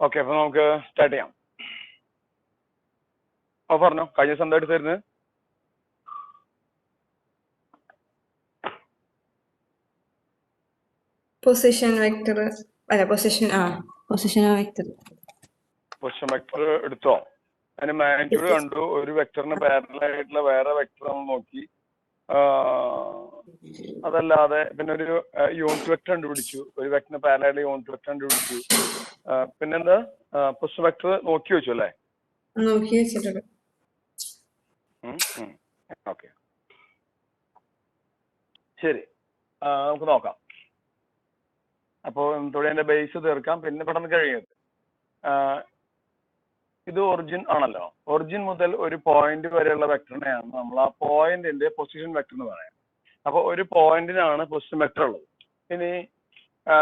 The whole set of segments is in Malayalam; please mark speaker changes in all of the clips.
Speaker 1: ഓക്കെ, അപ്പൊ നമുക്ക് സ്റ്റാർട്ട് ചെയ്യാം. പറഞ്ഞോ, കഴിഞ്ഞ ദിവസം എന്താ എടുത്തിരുന്നത്?
Speaker 2: പൊസിഷൻ വെക്ടർ അല്ല പൊസിഷൻ വെക്ടർ.
Speaker 1: പൊസിഷൻ വെക്ടർ എടുത്തോ? അതിന് മാഗ്നിറ്റ്യൂഡ് കണ്ടു. ഒരു വെക്ടറിന് പാരലൽ ആയിട്ടുള്ള വേറെ വെക്ടർ നമ്മൾ നോക്കി. അതല്ലാതെ പിന്നെ ഒരു യൂണിറ്റ് വെക്ടർ കണ്ടുപിടിച്ചു. ഒരു വെക്ടറിന് പാരലൽ യൂണിറ്റ് വെക്ടർ കണ്ടുപിടിച്ചു. പിന്നെന്താ, പൊസിഷൻ വെക്ടർ നോക്കി വെച്ചു അല്ലേ?
Speaker 2: നോക്കി വെച്ചിട്ടുണ്ട്.
Speaker 1: ഓക്കെ, ശരി, നമുക്ക് നോക്കാം. അപ്പോൾ തൊഴിലിന്റെ ബേസ് തീർക്കാം, പിന്നെ പെട്ടെന്ന് കഴിയുന്നത്. ഇത് ഒറിജിൻ ആണല്ലോ. ഒറിജിൻ മുതൽ ഒരു പോയിന്റ് വരെയുള്ള വെക്ടറിനെയാണ് നമ്മൾ ആ പോയിന്റിന്റെ പൊസിഷൻ വെക്ടർ എന്ന് പറയാം. അപ്പോൾ ഒരു പോയിന്റിനാണ് പൊസിഷൻ വെക്ടർ ഉള്ളത്. ഇനി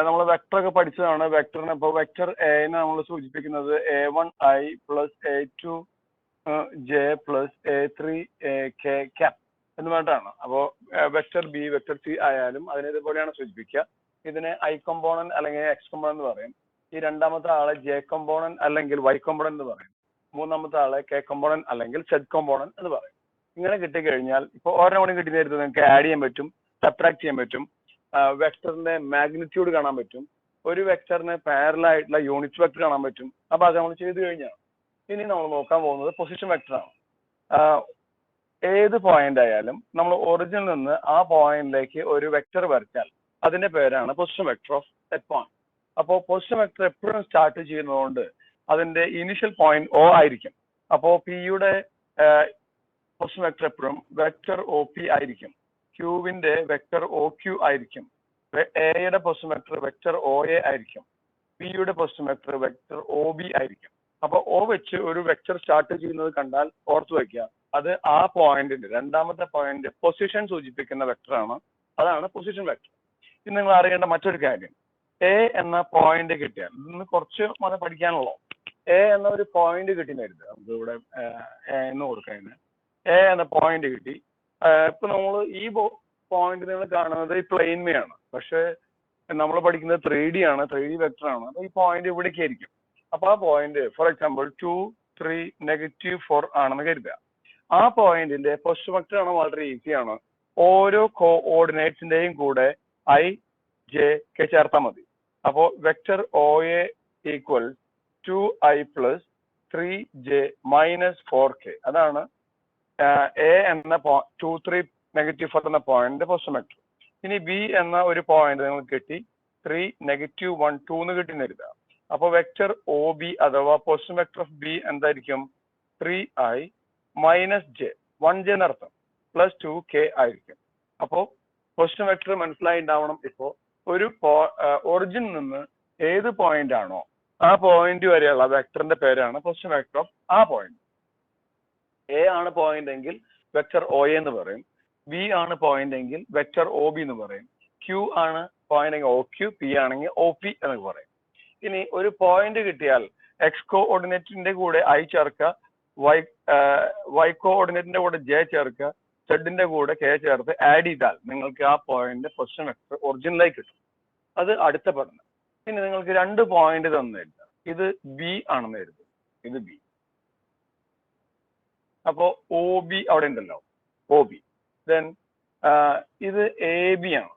Speaker 1: നമ്മൾ വെക്ടർ ഒക്കെ പഠിച്ചതാണ്. വെക്ടറിന് ഇപ്പോൾ വെക്ടർ എനെ നമ്മൾ സൂചിപ്പിക്കുന്നത് A1I plus A2J plus A3K cap എന്ന് പറഞ്ഞിട്ടാണ്. അപ്പോൾ വെക്ടർ ബി, വെക്ടർ സി ആയാലും അതിനെ ഇതുപോലെയാണ് സൂചിപ്പിക്കുക. ഇതിനെ I കമ്പോണന്റ് അല്ലെങ്കിൽ X കമ്പോണന്റ് എന്ന് പറയും. ഈ രണ്ടാമത്തെ ആളെ J കമ്പോണന്റ് അല്ലെങ്കിൽ Y കമ്പോണന്റ് എന്ന് പറയും. മൂന്നാമത്തെ ആളെ K കമ്പോണന്റ് അല്ലെങ്കിൽ Z കമ്പോണന്റ് എന്ന് പറയും. ഇങ്ങനെ കിട്ടിക്കഴിഞ്ഞാൽ ഇപ്പോൾ ഓരോ മണി കിട്ടിയിരുന്നത് നിങ്ങൾക്ക് ആഡ് ചെയ്യാൻ പറ്റും, സബ്ട്രാക്ട് ചെയ്യാൻ പറ്റും, വെക്ടറിന്റെ മാഗ്നിറ്റ്യൂഡ് കാണാൻ പറ്റും, ഒരു വെക്ടറിന് പാരലൽ ആയിട്ടുള്ള യൂണിറ്റ് വെക്ടർ കാണാൻ പറ്റും. അപ്പൊ അത് നമ്മൾ ചെയ്തു കഴിഞ്ഞാൽ ഇനി നമ്മൾ നോക്കാൻ പോകുന്നത് പൊസിഷൻ വെക്ടറാണ്. ഏത് പോയിന്റ് ആയാലും നമ്മൾ ഒറിജിനിൽ നിന്ന് ആ പോയിന്റിലേക്ക് ഒരു വെക്ടർ വരച്ചാൽ അതിന്റെ പേരാണ് position vector of that point. അപ്പോൾ പൊസിഷൻ വെക്ടർ എപ്പോഴും സ്റ്റാർട്ട് ചെയ്യുന്നതുകൊണ്ട് അതിന്റെ ഇനിഷ്യൽ പോയിന്റ് O ആയിരിക്കും. അപ്പോൾ പിയുടെ പൊസിഷൻ വെക്ടർ എപ്പോഴും വെക്ടർ OP ആയിരിക്കും. ക്യൂവിന്റെ വെക്ടർ OQ ആയിരിക്കും. എയുടെ പൊസിഷൻ വെക്ടർ വെക്ടർ OA ആയിരിക്കും. പിയുടെ പൊസിഷൻ വെക്ടർ വെക്ടർ OB ആയിരിക്കും. അപ്പൊ O വെച്ച് ഒരു വെക്ടർ സ്റ്റാർട്ട് ചെയ്യുന്നത് കണ്ടാൽ ഓർത്തു വയ്ക്കുക, അത് ആ പോയിന്റിന്റെ രണ്ടാമത്തെ പോയിന്റ് പൊസിഷൻ സൂചിപ്പിക്കുന്ന വെക്ടറാണ്. അതാണ് പൊസിഷൻ വെക്ടർ. ഇനി നിങ്ങൾ അറിയേണ്ട മറ്റൊരു കാര്യം, എ എന്ന പോയിന്റ് കിട്ടിയാൽ, ഇന്ന് കുറച്ച് മാത്രം പഠിക്കാനുള്ളൂ. എ എന്ന ഒരു പോയിന്റ് കിട്ടിയെന്ന് നമുക്ക് ഇവിടെ എന്ന് കൊടുക്കുന്നതിന് എ എന്ന പോയിന്റ് കിട്ടി. ഇപ്പൊ നമ്മൾ ഈ പോയിന്റ് നിങ്ങൾ കാണുന്നത് ഈ പ്ലെയിൻ ആണ്, പക്ഷെ നമ്മൾ പഠിക്കുന്നത് 3D ആണ്, 3D വെക്ടർ ആണ്. അപ്പൊ ഈ പോയിന്റ് ഇവിടേക്ക് ആയിരിക്കും. അപ്പൊ ആ പോയിന്റ് ഫോർ എക്സാമ്പിൾ 2, 3, -4 ആണെന്ന് കരുതുക. ആ പോയിന്റിന്റെ പൊസിഷൻ വെക്ടർ ആണ് വളരെ ഈസിയാണ്. ഓരോ കോഓർഡിനേറ്റ്സിന്റെയും കൂടെ I, J, K ചേർത്താൽ മതി. അപ്പോ vector OA equal 2I plus 3J minus 4K. അതാണ് A എന്ന 2, 3, -4 എന്ന പോയിന്റ് പൊസിഷൻ വെക്ടർ. ഇനി B എന്ന ഒരു പോയിന്റ് നിങ്ങൾക്ക് കിട്ടി, 3, -1, 2 എന്ന് കിട്ടി എഴുതുക. അപ്പൊ വെക്ടർ OB അഥവാ പൊസിഷൻ വെക്ടർ ഓഫ് B എന്തായിരിക്കും? 3I മൈനസ് J, 1J എന്നർത്ഥം, പ്ലസ് 2K ആയിരിക്കും. അപ്പോ പൊസിഷൻ വെക്ടർ മനസ്സിലായി ഉണ്ടാവണം. ഇപ്പോ ഒരു ഒറിജിൻ നിന്ന് ഏത് പോയിന്റ് ആണോ ആ പോയിന്റ് വരെയുള്ള വെക്ടറിന്റെ പേരാണ് പൊസിഷൻ വെക്ടർ ഓഫ് ആ പോയിന്റ്. A ആണ് പോയിന്റ് എങ്കിൽ വെക്ടർ OA എന്ന് പറയും. B ആണ് പോയിന്റ് എങ്കിൽ വെക്ടർ OB എന്ന് പറയും. Q ആണ് പോയിന്റ് എങ്കിൽ OQ, P ആണെങ്കിൽ OP എന്ന് പറയും. ഇനി ഒരു പോയിന്റ് കിട്ടിയാൽ X കോഓർഡിനേറ്റിന്റെ കൂടെ I ചേർക്കുക, Y കോഓർഡിനേറ്റിന്റെ കൂടെ J ചേർക്കുക, സെഡിന്റെ കൂടെ K ചേർത്ത് ആഡ് ചെയ്താൽ നിങ്ങൾക്ക് ആ പോയിന്റ് പൊസിഷൻ വെക്ടർ ഒറിജിനിലേക്ക് കിട്ടും. അത് അടുത്ത പഠനം. ഇനി നിങ്ങൾക്ക് രണ്ട് പോയിന്റ് തന്നില്ല, ഇത് B ആണെന്ന് കരുതും, ഇത് B. അപ്പോ OB അവിടെ ഉണ്ടല്ലോ, OB. ദെൻ ഇത് AB ആണ്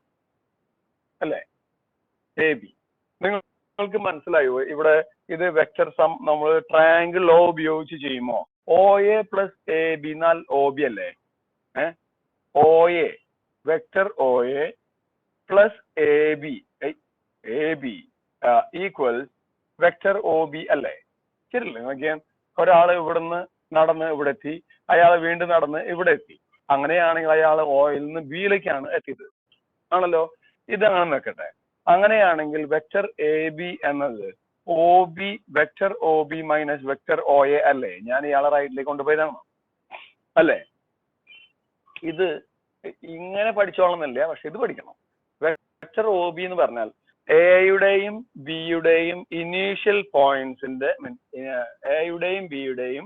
Speaker 1: അല്ലെ, AB. നിങ്ങൾക്ക് മനസ്സിലായോ ഇവിടെ ഇത് വെക്ടർ സം നമ്മൾ ട്രയാങ്കിൾ ലോ ഉപയോഗിച്ച് ചെയ്യുമോ? OA പ്ലസ് AB എന്നാൽ OB അല്ലേ? OA vector OA plus AB equal vector OB അല്ലേ? ശരിയല്ലേ? നോക്കിയാൽ ഒരാള് ഇവിടുന്ന് നടന്ന് ഇവിടെ എത്തി, അയാൾ വീണ്ടും നടന്ന് ഇവിടെ എത്തി. അങ്ങനെയാണെങ്കിൽ അയാൾ Oയിൽ നിന്ന് Bയിലേക്കാണ് എത്തിയത് ആണല്ലോ. ഇതാണ് വെക്കട്ടെ. അങ്ങനെയാണെങ്കിൽ വെക്ടർ AB എന്നത് OB vector OB minus vector OA അല്ലേ? ഞാൻ ഇയാളെ റൈറ്റിലേക്ക് കൊണ്ടുപോയതാണ് അല്ലേ? ഇത് ഇങ്ങനെ പഠിച്ചോളന്നില്ല, പക്ഷെ ഇത് പഠിക്കണം. വെക്ടർ OB എന്ന് പറഞ്ഞാൽ എയുടെയും ബിയുടെയും ഇനീഷ്യൽ പോയിന്റ്സിന്റെ എയുടെയും ബിയുടെയും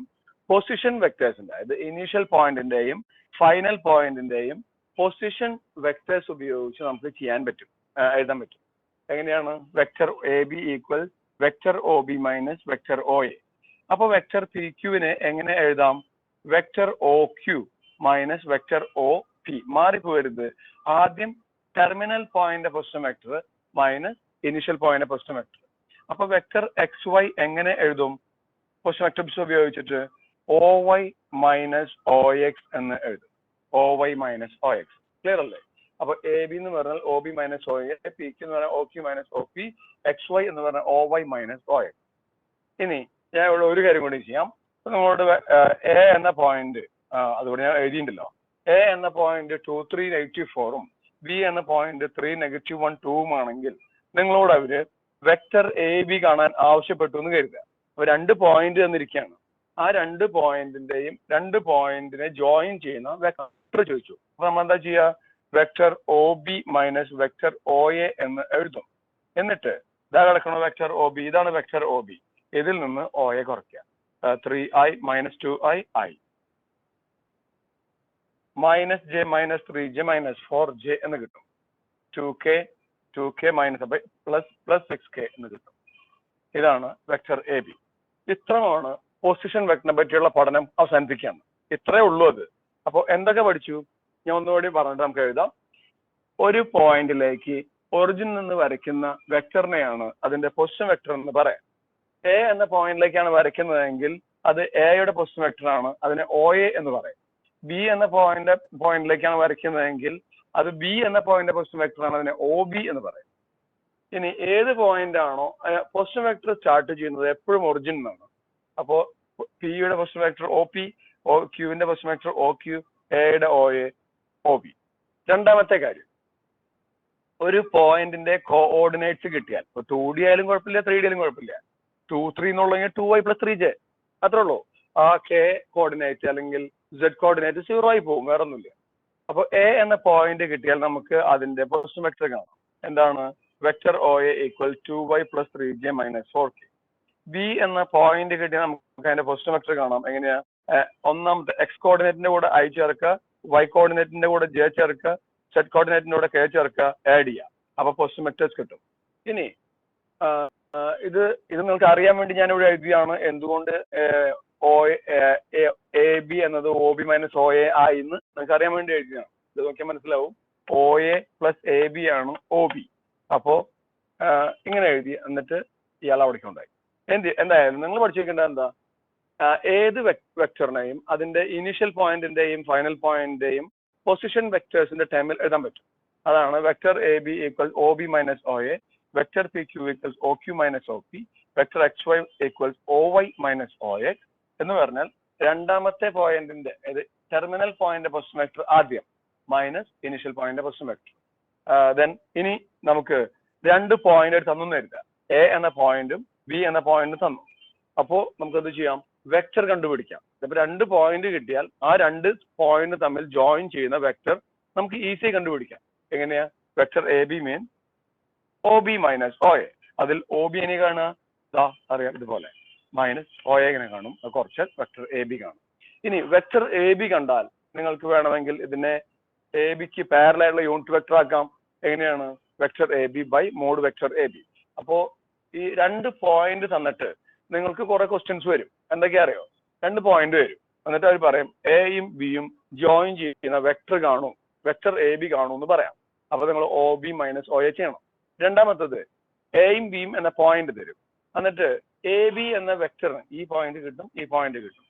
Speaker 1: പൊസിഷൻ വെക്ടേഴ്സിന്റെ, അതായത് ഇനീഷ്യൽ പോയിന്റിന്റെയും ഫൈനൽ പോയിന്റിന്റെയും പൊസിഷൻ വെക്ടേഴ്സ് ഉപയോഗിച്ച് നമുക്ക് ചെയ്യാൻ പറ്റും, എഴുതാൻ പറ്റും. എങ്ങനെയാണ്? Vector AB equal vector O B minus vector O A. അപ്പൊ വെക്ടർ പി ക്യൂവിനെ എങ്ങനെ എഴുതാം? Vector O Q minus vector O P. മാറിപ്പോരുത്. ആദ്യം terminal point position vector minus initial point position vector. അപ്പൊ വെക്ടർ എക്സ് വൈ എങ്ങനെ എഴുതും? പൊസിഷൻ വെക്ടർ ഉപയോഗിച്ചിട്ട് O Y minus O X എന്ന് എഴുതും. O Y minus O X. Clear അല്ലേ? അപ്പൊ എ ബി എന്ന് പറഞ്ഞാൽ O B minus O A, P Q എന്ന് പറഞ്ഞാൽ O Q minus O P, X Y എന്ന് പറഞ്ഞാൽ O Y minus O X. ഇനി ഞാൻ ഇവിടെ ഒരു കാര്യം കൂടി ചെയ്യാം. നമ്മളോട് എ എന്ന പോയിന്റ് അതുകൊണ്ട് ഞാൻ എഴുതിയിട്ടുണ്ടല്ലോ. എ എന്ന പോയിന്റ് 2, 3, -4ഉം ബി എന്ന പോയിന്റ് 3, -1, 2ഉം ആണെങ്കിൽ നിങ്ങളോട് അവര് വെക്ടർ എ ബി കാണാൻ ആവശ്യപ്പെട്ടു എന്ന് കരുതുക. അപ്പൊ 2 പോയിന്റ് തന്നിരിക്കുകയാണ്. ആ 2 പോയിന്റിനെ ജോയിൻ ചെയ്യുന്ന വെക്ടർ ചോദിച്ചു. അപ്പൊ നമ്മൾ എന്താ ചെയ്യുക? Vector O B minus vector O A എന്ന് എഴുതും. എന്നിട്ട് ഇതാ കിടക്കുന്ന വെക്ടർ ഒ ബി, ഇതാണ് വെക്ടർ ഒ ബി. ഇതിൽ നിന്ന് ഒ എ കുറയ്ക്കുക. 3i minus 2i i minus J minus 3j minus 4j എന്ന് കിട്ടും. 2k മൈനസ് പ്ലസ് 6k എന്ന് കിട്ടും. ഇതാണ് വെക്ടർ എ ബി. ഇത്രയാണ് പൊസിഷൻ വെക്ടറിനെ പറ്റിയുള്ള പഠനം അവസാനിപ്പിക്കുകയാണ്. ഇത്രേ ഉള്ളൂ അത്. അപ്പോൾ എന്തൊക്കെ പഠിച്ചു ഞാൻ ഒന്നുകൂടി പറഞ്ഞിട്ട് നമുക്ക് എഴുതാം. ഒരു പോയിന്റിലേക്ക് ഒറിജിൻ നിന്ന് വരയ്ക്കുന്ന വെക്ടറിനെയാണ് അതിന്റെ പൊസിഷൻ വെക്ടർ എന്ന് പറയാം. എ എന്ന പോയിന്റിലേക്കാണ് വരയ്ക്കുന്നതെങ്കിൽ അത് എയുടെ പൊസിഷൻ വെക്ടർ ആണ്, അതിനെ ഒ എ എന്ന് പറയും. ബി എന്ന പോയിന്റിലേക്കാണ് വരയ്ക്കുന്നതെങ്കിൽ അത് ബി എന്ന പോയിന്റിന്റെ പൊസിഷൻ വെക്ടർ ആണ്, അതിനെ ഒ ബി എന്ന് പറയും. ഇനി ഏത് പോയിന്റ് ആണോ പൊസിഷൻ വെക്ടർ സ്റ്റാർട്ട് ചെയ്യുന്നത് എപ്പോഴും ഒറിജിൻ എന്നാണ്. അപ്പോ പിയുടെ position vector O P, O ക്യൂവിന്റെ പൊസിഷൻ വെക്ടർ ഒ ക്യു, എയുടെ ഒ എ, ഒ ബി. രണ്ടാമത്തെ കാര്യം, ഒരു പോയിന്റിന്റെ കോഓർഡിനേറ്റ്സ് കിട്ടിയാൽ, ഇപ്പൊ 2D ആയാലും കുഴപ്പമില്ല, 3D ആയാലും കുഴപ്പമില്ല, 2, 3 എന്നുള്ളെങ്കിൽ 2i + 3j അത്രേ ഉള്ളൂ. ആ കെ കോർഡിനേറ്റ് അല്ലെങ്കിൽ z കോർഡിനേറ്റ് 0 ആയി പോകും, വേറെ ഒന്നുമില്ല. അപ്പൊ എ എന്ന പോയിന്റ് കിട്ടിയാൽ നമുക്ക് അതിന്റെ പൊസിഷൻ വെക്ടർ കാണാം. എന്താണ്? Vector O A equal 2y + 3j - 4k. B എന്ന പോയിന്റ് കിട്ടിയാൽ നമുക്ക് അതിന്റെ പൊസിഷൻ വെക്ടർ കാണാം. എങ്ങനെയാ? ഒന്നാമത്തെ എക്സ് കോർഡിനേറ്റിന്റെ കൂടെ i ചേർക്കുക, y കോർഡിനേറ്റിന്റെ കൂടെ j ചേർക്കുക, z കോർഡിനേറ്റിന്റെ കൂടെ k ചേർക്കുക, ആഡ് ചെയ്യുക. അപ്പൊ പൊസിഷൻ വെക്ടേഴ്സ് കിട്ടും. ഇനി ഇത് നിങ്ങൾക്ക് അറിയാൻ വേണ്ടി ഞാൻ ഇവിടെ എഴുതിയാണ്. എന്തുകൊണ്ട് എ ബി എന്നത് O B minus O A ആയി എന്ന് നിങ്ങൾക്ക് അറിയാൻ വേണ്ടി എഴുതിയാണ്. ഇത് നോക്കിയാൽ മനസ്സിലാവും. O A plus A B ആണ് ഒ ബി. അപ്പോ ഇങ്ങനെ എഴുതി, എന്നിട്ട് ഇയാൾ അവിടേക്ക് ഉണ്ടായി. എന്തായാലും നിങ്ങൾ പഠിച്ചു വെക്കേണ്ടത് എന്താ? ഏത് വെക്ടറിനെയും അതിന്റെ ഇനീഷ്യൽ പോയിന്റിന്റെയും ഫൈനൽ പോയിന്റിന്റെയും പൊസിഷൻ വെക്ടേഴ്സിന്റെ ടൈമിൽ എഴുതാൻ പറ്റും. അതാണ് vector A B equal O B minus O A, vector P Q equals O Q minus O P, vector X Y equals O Y minus O X എന്ന് പറഞ്ഞാൽ രണ്ടാമത്തെ പോയിന്റിന്റെ ടെർമിനൽ പോയിന്റ് പൊസിഷൻ വെക്ടർ ആദ്യം minus initial point position vector. Then ഇനി നമുക്ക് 2 പോയിന്റ് തന്നു കരുതുക. എ എന്ന പോയിന്റും ബി എന്ന പോയിന്റും തന്നു. അപ്പോ നമുക്ക് എന്ത് ചെയ്യാം? വെക്ടർ കണ്ടുപിടിക്കാം. ഇപ്പൊ 2 പോയിന്റ് കിട്ടിയാൽ ആ 2 പോയിന്റ് തമ്മിൽ ജോയിൻ ചെയ്യുന്ന വെക്ടർ നമുക്ക് ഈസി കണ്ടുപിടിക്കാം. എങ്ങനെയാ? Vector A B mean O B minus O A. അതിൽ ഒ ബി എങ്ങനെ കാണുക? അറിയാം, ഇതുപോലെ മൈനസ് ഒ എ എങ്ങനെ കാണും? കുറച്ച് വെക്ടർ എ ബി കാണും. ഇനി വെക്ടർ എ ബി കണ്ടാൽ നിങ്ങൾക്ക് വേണമെങ്കിൽ ഇതിനെ എ ബിക്ക് പാരലായിട്ടുള്ള യൂണിറ്റ് വെക്ടർ ആക്കാം. എങ്ങനെയാണ്? Vector A B by mod vector A B. അപ്പോ ഈ 2 പോയിന്റ് തന്നിട്ട് നിങ്ങൾക്ക് കുറെ ക്വസ്റ്റ്യൻസ് വരും. എന്തൊക്കെയാ അറിയോ? 2 പോയിന്റ് വരും, എന്നിട്ട് അവർ പറയും എയും ബിയും ജോയിൻ ചെയ്യുന്ന വെക്ടർ കാണും, വെക്ടർ എ ബി കാണും എന്ന് പറയാം. അപ്പൊ നിങ്ങൾ O B minus O A ചെയ്യണം. രണ്ടാമത്തത് എയും ബിയും എന്ന പോയിന്റ് തരും, എന്നിട്ട് എ ബി എന്ന വെക്ടറിന് ഈ പോയിന്റ് കിട്ടും, ഈ പോയിന്റ് കിട്ടും.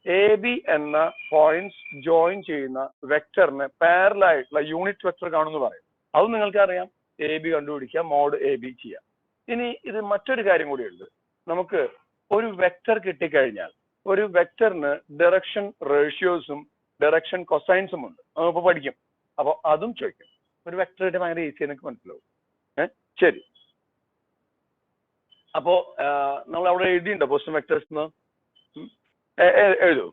Speaker 1: എ ബി എന്ന പോയിന്റ്സ് ജോയിൻ ചെയ്യുന്ന വെക്ടറിന് പാരലായിട്ടുള്ള യൂണിറ്റ് വെക്ടർ കാണുമെന്ന് പറയും. അതും നിങ്ങൾക്ക് അറിയാം. എ ബി കണ്ടുപിടിക്കുക, മോഡ് എ ബി ചെയ്യാം. ഇനി ഇത് മറ്റൊരു കാര്യം കൂടിയുണ്ട്. നമുക്ക് ഒരു വെക്ടർ കിട്ടിക്കഴിഞ്ഞാൽ ഒരു വെക്ടറിന് ഡയറക്ഷൻ റേഷ്യോസും ഡയറക്ഷൻ കൊസൈൻസും ഉണ്ട്. നമുക്ക് പഠിക്കും. അപ്പൊ അതും ചോദിക്കും. ഒരു വെക്ടർ കിട്ടിയ ഭയങ്കര ഈസി എനിക്ക് മനസ്സിലാവും. ശരി. അപ്പോ നമ്മൾ അവിടെ എഴുതിയിട്ടുണ്ടോ പൊസിഷൻ വെക്ടേഴ്സ് എന്ന്? എഴുതൂ.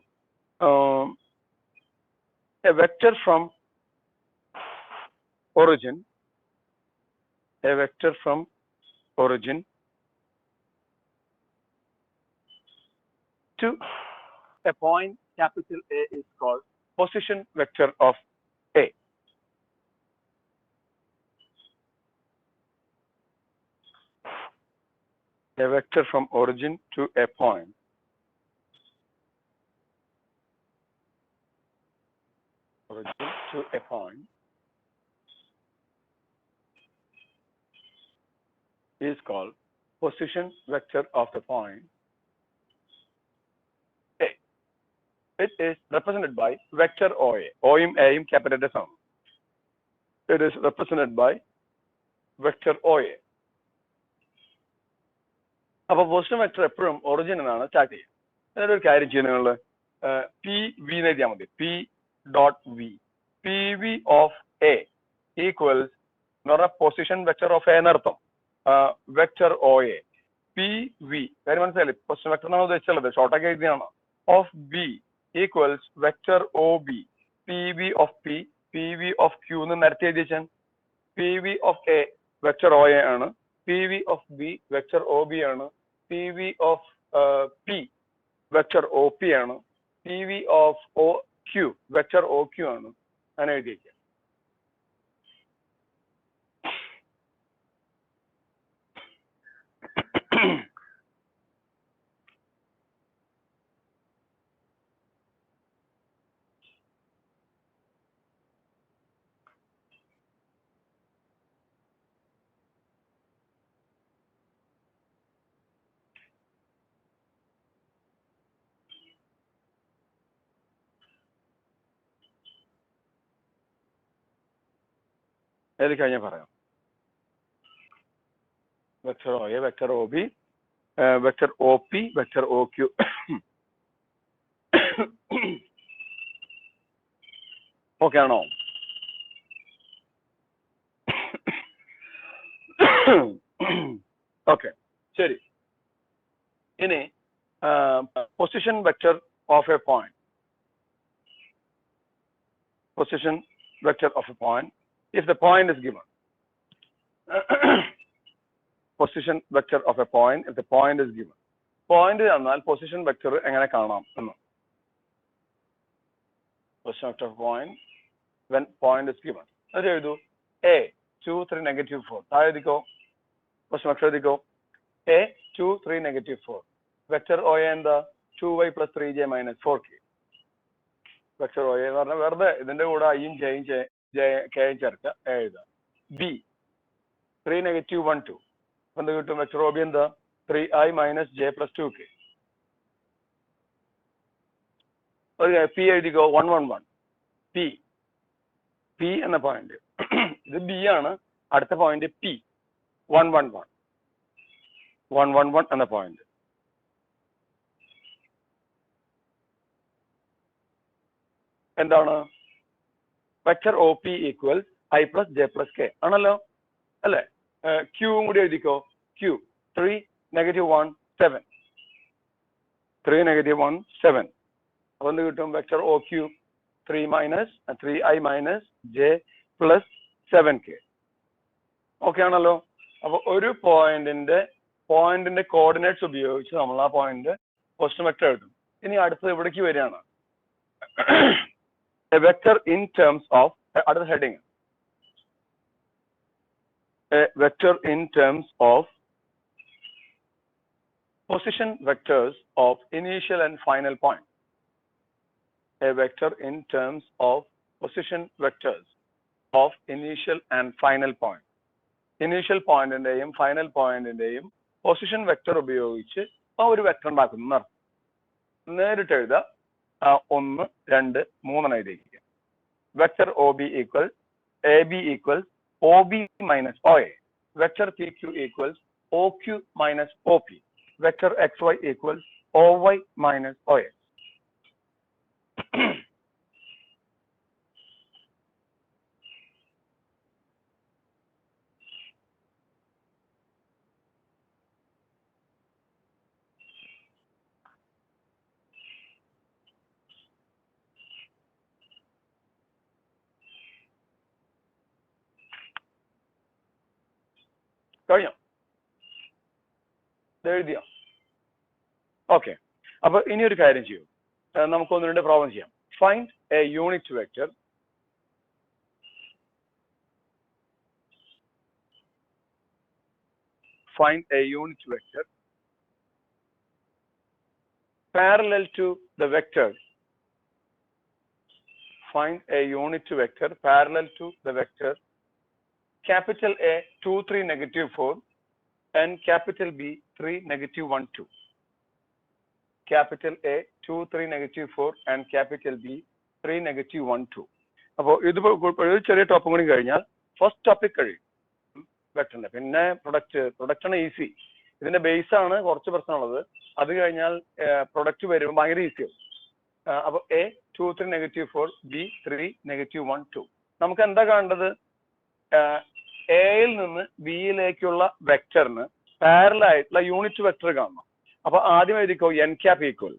Speaker 1: A vector from origin, a vector from origin to a point capital A is called position vector of A. a vector from origin to a point is called position vector of the point A. It is represented by vector OA. O'യും Aയും capital letters ആണ്. It is represented by vector OA. അപ്പോൾ പൊസിഷൻ വെക്ടർ എപ്പോഴും ഒറിജിൻ എന്നാണ് സ്റ്റാർട്ട് ചെയ്യുക. എന്നിട്ട് ഒരു കാര്യം ചെയ്യുന്നത് നിങ്ങൾ പി വി എന്ന് എഴുതിയാൽ മതി. P dot V, P V of A equals എന്ന് പറഞ്ഞാൽ പൊസിഷൻ വെക്ടർ ഓഫ് എ എന്നർത്ഥം. Vector O A P V, കാര്യം മനസ്സിലായില്ലേ? പൊസിഷൻ വെക്ടർ എന്നാണ് ഉദ്ദേശിച്ചുള്ളത്, ഷോർട്ടാക്കി എഴുതിയാണ്. Of B equals vector O B, P V of P, P V of Q എന്ന് നിരത്തി എഴുതി വെച്ചാൽ P V of A vector O A ആണ്, P V of B vector O B ആണ്, P V of P vector O P ആണ്, P V of O Q vector O Q ആണ്. അങ്ങനെ എഴുതി വയ്ക്കുക. ഏത് കഴിഞ്ഞാൽ പറയാം. Vector O A, vector O B, vector O P, vector O Q. Okay ആണോ? ഓക്കെ, ശരി. ഇനി position vector of a point. Position vector of a point if the point is given. Position vector of a point if the point is given. Point എന്നാൽ പൊസിഷൻ വെക്ടർ എങ്ങനെ കാണാം എന്ന്. Position vector of point when point is given. അത് എഴുതൂ. A 2 3 -4. താഴെ എഴുതിക്കോ. പൊസിഷൻ വെക്ടർ എഴുതിക്കോ. A 2 3 -4. വെക്ടർ OA എന്താ? 2y + 3j - 4k. Vector OA എന്ന് പറഞ്ഞാൽ വെറുതെ ഇതിന്റെ കൂടെ iയും jയും കെയും ചേർക്കുക, എഴുതുക. ബി 3 -1 2. എന്ത് കിട്ടും? വെക്ടർ ഒ ബി എന്താ? 3i - j + 2k. ഒരു പി എഴുതിക്കോ. 1 1 1. പി പി എന്ന പോയിന്റ് ഇത് ബി ആണ്. അടുത്ത പോയിന്റ് പി 1 1 1 1 1 1 എന്ന പോയിന്റ്. എന്താണ്? Vector O P equals i + j + k ആണല്ലോ, അല്ലെ? ക്യൂവും കൂടി എഴുതിക്കോ. ക്യൂ 3 -1 7. 3 -1 7. അപ്പൊ എന്ത് കിട്ടും? Vector O Q 3i - j + 7k. Okay ആണല്ലോ? അപ്പൊ ഒരു പോയിന്റിന്റെ കോർഡിനേറ്റ്സ് ഉപയോഗിച്ച് നമ്മൾ ആ പോയിന്റ് പൊസിഷൻ വെക്ടർ എഴുതും. ഇനി അടുത്തത് എവിടേക്ക് വരികയാണ്? A vector in terms of അടുത്ത heading, a vector in terms of position vectors of initial and final point. A vector in terms of position vectors of initial and final point. Initial പോയിന്റിന്റെയും ഫൈനൽ പോയിന്റിന്റെയും പൊസിഷൻ വെക്ടർ ഉപയോഗിച്ച് ആ ഒരു വെക്ടർ ഉണ്ടാക്കുന്നു. നേരിട്ട് എഴുതുക. 1 2 3 എഴുതിയിരിക്കുക. Vector O B equal A B equals O B minus O A. Vector P Q equals O Q minus O P. Vector X Y equals O Y minus O A. കഴിഞ്ഞോ? എഴുതിയോ? ഓക്കെ. അപ്പൊ ഇനി ഒരു കാര്യം ചെയ്യൂ. നമുക്ക് 1 2 പ്രോബ്ലം ചെയ്യാം. Find A unit vector parallel to the vector. Find a unit vector parallel to the vector capital A 2 3 negative 4 and capital B 3 negative 1 2. Capital A 2 3 negative 4 and capital B 3 negative 1 2. അപ്പോൾ ഇത് ചെറിയ ടോപ്പും കൂടി കഴിഞ്ഞാൽ ഫസ്റ്റ് ടോപ്പിക് കഴിയും വെക്ടറിന്റെ. പിന്നെ പ്രൊഡക്റ്റ് ആണ് ഈസി. ഇതിന്റെ ബേസ് ആണ് കുറച്ച് പ്രശ്നമുള്ളത്. അത് കഴിഞ്ഞാൽ പ്രൊഡക്റ്റ് വരുമ്പോൾ ഭയങ്കര ഈസിയാവും. അപ്പൊ A 2 3 negative 4 B 3 negative 1 2. നമുക്ക് എന്താ കാണേണ്ടത്? എയിൽ നിന്ന് ബിയിലേക്കുള്ള വെക്ടറിന് പാരലൽ ആയിട്ടുള്ള യൂണിറ്റ് വെക്ടർ കാണണം. അപ്പൊ ആദ്യം എഴുതിക്കോ എൻ ക്യാപ് ഈക്വൽ.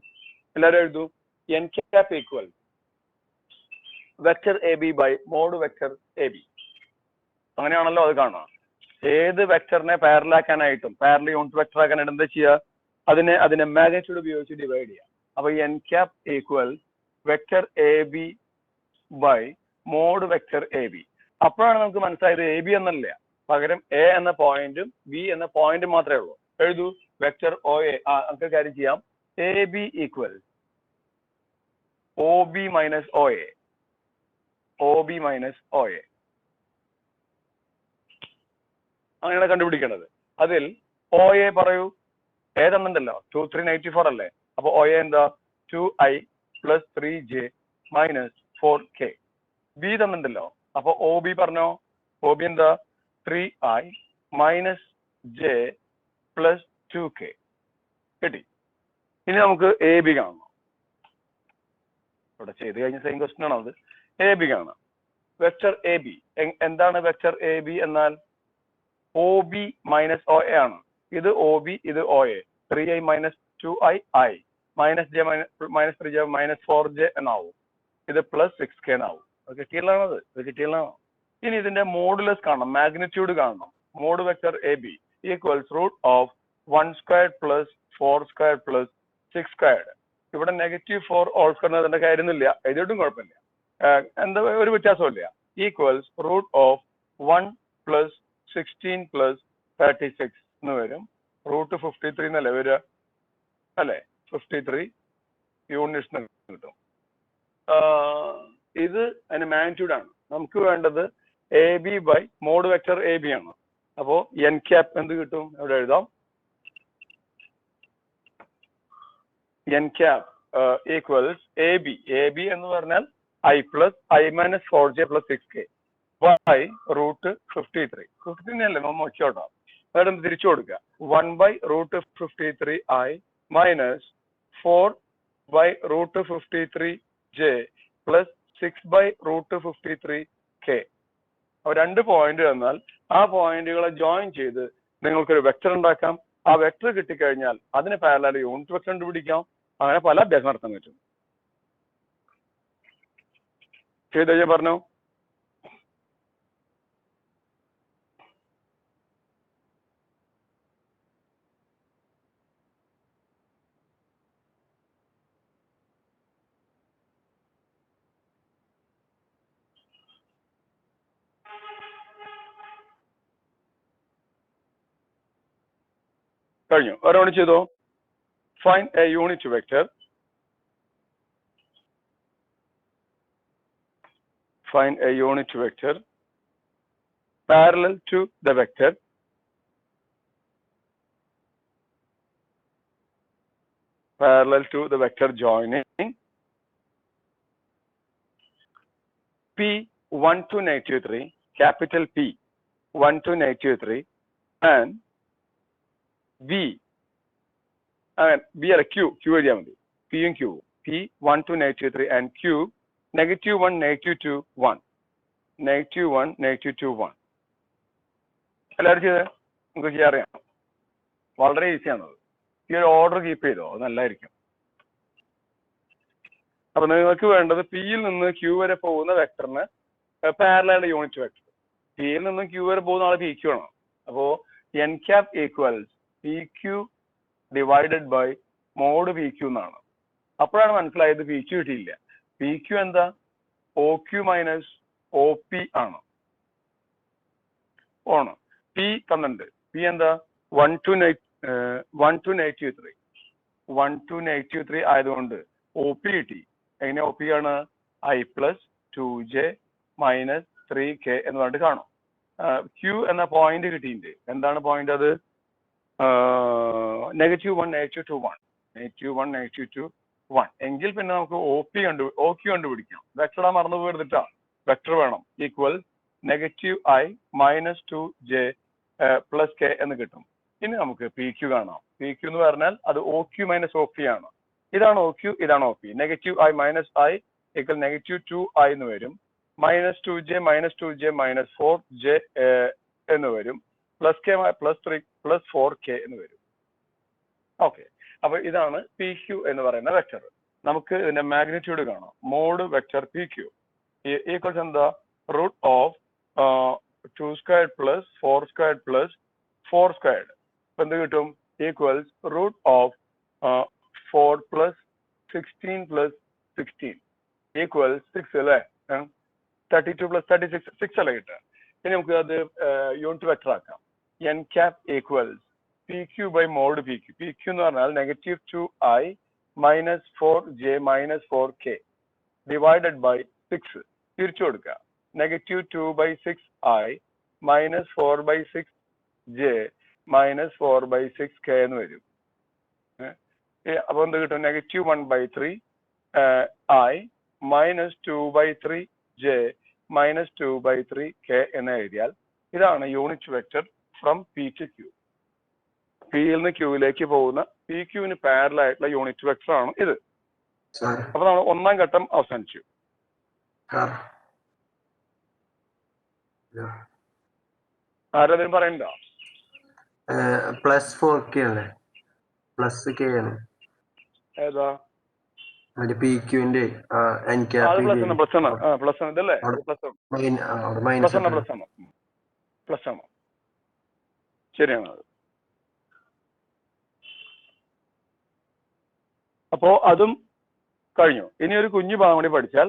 Speaker 1: എല്ലാവരും എഴുതൂ N cap equal vector A B by mod vector A B. അങ്ങനെയാണല്ലോ അത് കാണാം. ഏത് വെക്ടറിനെ പാരലാക്കാനായിട്ടും പാരലൽ യൂണിറ്റ് വെക്ടർ ആക്കാനായിട്ട് എന്താ ചെയ്യുക? അതിനെ മാഗ്നിറ്റ്യൂഡ് ഉപയോഗിച്ച് ഡിവൈഡ് ചെയ്യുക. അപ്പൊ N cap equal vector A B by mod vector A B. അപ്പോഴാണ് നമുക്ക് മനസ്സിലായത് എ ബി എന്നല്ല, പകരം എ എന്ന പോയിന്റും ബി എന്ന പോയിന്റും മാത്രമേ ഉള്ളൂ. എഴുതൂ വെക്ടർ ഒ എ. നമുക്ക് കാര്യം ചെയ്യാം. A B equal O B minus O A. O B minus O A അങ്ങനെയാണ് കണ്ടുപിടിക്കേണ്ടത്. അതിൽ ഒ എ പറയൂ. എ തന്നിട്ടുണ്ടല്ലോ 2 3 94 അല്ലേ. അപ്പൊ ഒ എ എന്താ? 2i plus 3j minus 4k. B തന്നിട്ടുണ്ടല്ലോ. അപ്പൊ ഒ ബി പറഞ്ഞോ. ഒ ബി എന്താ? 3i minus j plus 2k. കിട്ടി. ഇനി നമുക്ക് എ ബി കാണണം. ഇവിടെ ചെയ്ത് കഴിഞ്ഞ സെയിം ക്വസ്റ്റ്യൻ ആണ് അത്. എ ബി കാണാം. വെക്ടർ എ ബി എന്താണ്? വെക്ടർ എ ബി എന്നാൽ O B minus O A ആണ്. ഇത് ഒ ബി, ഇത് O A. 3i minus 2i i minus J minus 3j minus 4j എന്നാവും. ഇത് പ്ലസ് 6k എന്നാവും. അത് കിട്ടിയുള്ളതാണത്. ഇത് കിട്ടിയുള്ളതാണ്. ഇനി ഇതിന്റെ മോഡുലസ് കാണണം, മാഗ്നിറ്റ്യൂഡ് കാണണം. Mod vector A B equals root of 1 square plus 4 square plus 6 squared. ഇവിടെ -4 ഹോൾ സ്ക്വയർ അതിന്റെ കാര്യമൊന്നുമില്ല, എഴുതിയിട്ടും കുഴപ്പമില്ല, എന്താ ഒരു വ്യത്യാസമില്ല. Equals root of 1 plus 16 plus 36 എന്ന് വരും. റൂട്ട് 53 എന്നല്ലേ വരിക അല്ലെ? 53 യൂണിറ്റ്സ് കിട്ടും. ഇത് അതിന്റെ മാഗ്നിറ്റ്യൂഡ് ആണ്. നമുക്ക് വേണ്ടത് A B by mod vector A B ആണ്. അപ്പോ എൻ ക്യാപ് എന്ത് കിട്ടും? ഇവിടെ എഴുതാം. N cap equals A B. A B എന്ന് പറഞ്ഞാൽ i plus i minus 4j plus 6k by root 53. 53 അല്ലേ നോക്കിയോട്ടോ. അതായത് തിരിച്ചു കൊടുക്കുക. 1 by root 53i minus 4 by root 53j plus 6 by root 53k. അപ്പൊ 2 പോയിന്റ് തന്നാൽ ആ പോയിന്റുകളെ ജോയിൻ ചെയ്ത് നിങ്ങൾക്കൊരു വെക്ടർ ഉണ്ടാക്കാം. ആ വെക്ടർ കിട്ടിക്കഴിഞ്ഞാൽ അതിന് പാരലൽ യൂണിറ്റ് വെക്ടർ കണ്ടുപിടിക്കാം. അങ്ങനെ പല അഭ്യാസം നടത്താൻ പറ്റും. ചെയ്ത പറഞ്ഞോ. കഴിഞ്ഞു. ഒരാൾ ചെയ്തോ. Find A unit vector. Find a unit vector parallel to the vector joining P 1 to -3, capital P 1 to -3 and V B or Q എഴുതിയാൽ മതി. P യും Q. P 1 to -3 and Q -1 -2 1 -1 -2 1. എല്ലാവരും ചെയ്ത് നമുക്ക് ചെയ്യാൻ അറിയാം. വളരെ ഈസിയാണത്. ഈ ഒരു ഓർഡർ കീപ്പ് ചെയ്തോ, അത് നല്ലതായിരിക്കും. അപ്പൊ നിങ്ങൾക്ക് വേണ്ടത് പിയിൽ നിന്ന് ക്യൂ വരെ പോകുന്ന വെക്ടറിന് പാരലൽ യൂണിറ്റ് വെക്ടർ. പിയിൽ നിന്ന് ക്യൂ വരെ പോകുന്ന ആളെ പി ക്യൂ ആണ്. അപ്പോ N cap equals P Q divided by mod P Q എന്നാണ്. അപ്പോഴാണ് മനസ്സിലായത് പി ക്യൂ കിട്ടിയില്ല. പി ക്യൂ എന്താ? O Q minus O P ആണ്. പി തന്നിട്ടുണ്ട്. പി എന്താ? 1 to -3. 1 to -3 ആയതുകൊണ്ട് ഒ പി കിട്ടി. എങ്ങനെ ഒ പി ആണ്? I plus 2j minus 3k എന്ന് പറഞ്ഞിട്ട് കാണും. Q എന്ന പോയിന്റ് കിട്ടിയിട്ടുണ്ട്. എന്താണ് പോയിന്റ്? അത് -1 -2 1 -1 -2 1 എങ്കിൽ പിന്നെ നമുക്ക് ഒ ക്യു കണ്ടുപിടിക്കാം. വെക്ടർ മറന്നു പോയിരുന്നിട്ടാ, വെക്ടർ വേണം. Equal -i minus 2j plus k എന്ന് കിട്ടും. ഇനി നമുക്ക് പി ക്യു കാണാം. പി ക്യു എന്ന് പറഞ്ഞാൽ അത് O Q minus O P ആണ്. ഇതാണ് ഒ ക്യു, ഇതാണ് O P. -i minus i equal -2i എന്ന് വരും. -2j minus 4j എന്ന് വരും. Plus K plus 3 plus 4k എന്ന് വരും. ഓക്കെ, അപ്പൊ ഇതാണ് പി ക്യു എന്ന് പറയുന്ന വെക്ടർ. നമുക്ക് ഇതിന്റെ മാഗ്നിറ്റ്യൂഡ് കാണാം. Mod vector P Q equals എന്താ? Root of 2 squared plus 4 squared plus 4 squared. എന്ത് കിട്ടും? Equals root of 4 plus 16 plus 16 equals 6 അല്ലേ? 32 plus 36 6 അല്ലേ കിട്ടുക? ഇനി നമുക്ക് അത് യൂണിറ്റ് വെക്ടർ ആക്കാം. n cap equals P Q by mod P Q. P Q എന്ന് പറഞ്ഞാൽ -2i minus 4j minus 4k divided by 6. തിരിച്ചു കൊടുക്കുക. -2/6i minus 4/6j minus 4/6k എന്ന് വരും. അപ്പൊ എന്ത് കിട്ടും? -1/3i minus 2/3j minus 2/3k എന്ന് എഴുതിയാൽ ഇതാണ് unit vector from P to Q. പിയിൽ നിന്ന് ക്യൂവിലേക്ക് പോകുന്ന പി ക്യൂവിന് പാരലൽ ആയിട്ടുള്ള യൂണിറ്റ് വെക്ടർ ആണ് ഇത്. അപ്പൊ നമ്മൾ ഒന്നാം ഘട്ടം അവസാനിച്ചു. ആരെങ്കിലും പറയണ്ട?
Speaker 3: +4k അല്ലേ? +k ആണ്.
Speaker 1: ഏതാ?
Speaker 3: പി ക്യൂവിന്റെ
Speaker 1: പ്ലസ് ആണ് ഇതല്ലേ? പ്ലസ് ആണ്. ശരിയാണ് അത്. അപ്പോ അതും കഴിഞ്ഞു. ഇനി ഒരു കുഞ്ഞു ഭാഗം കൂടി പഠിച്ചാൽ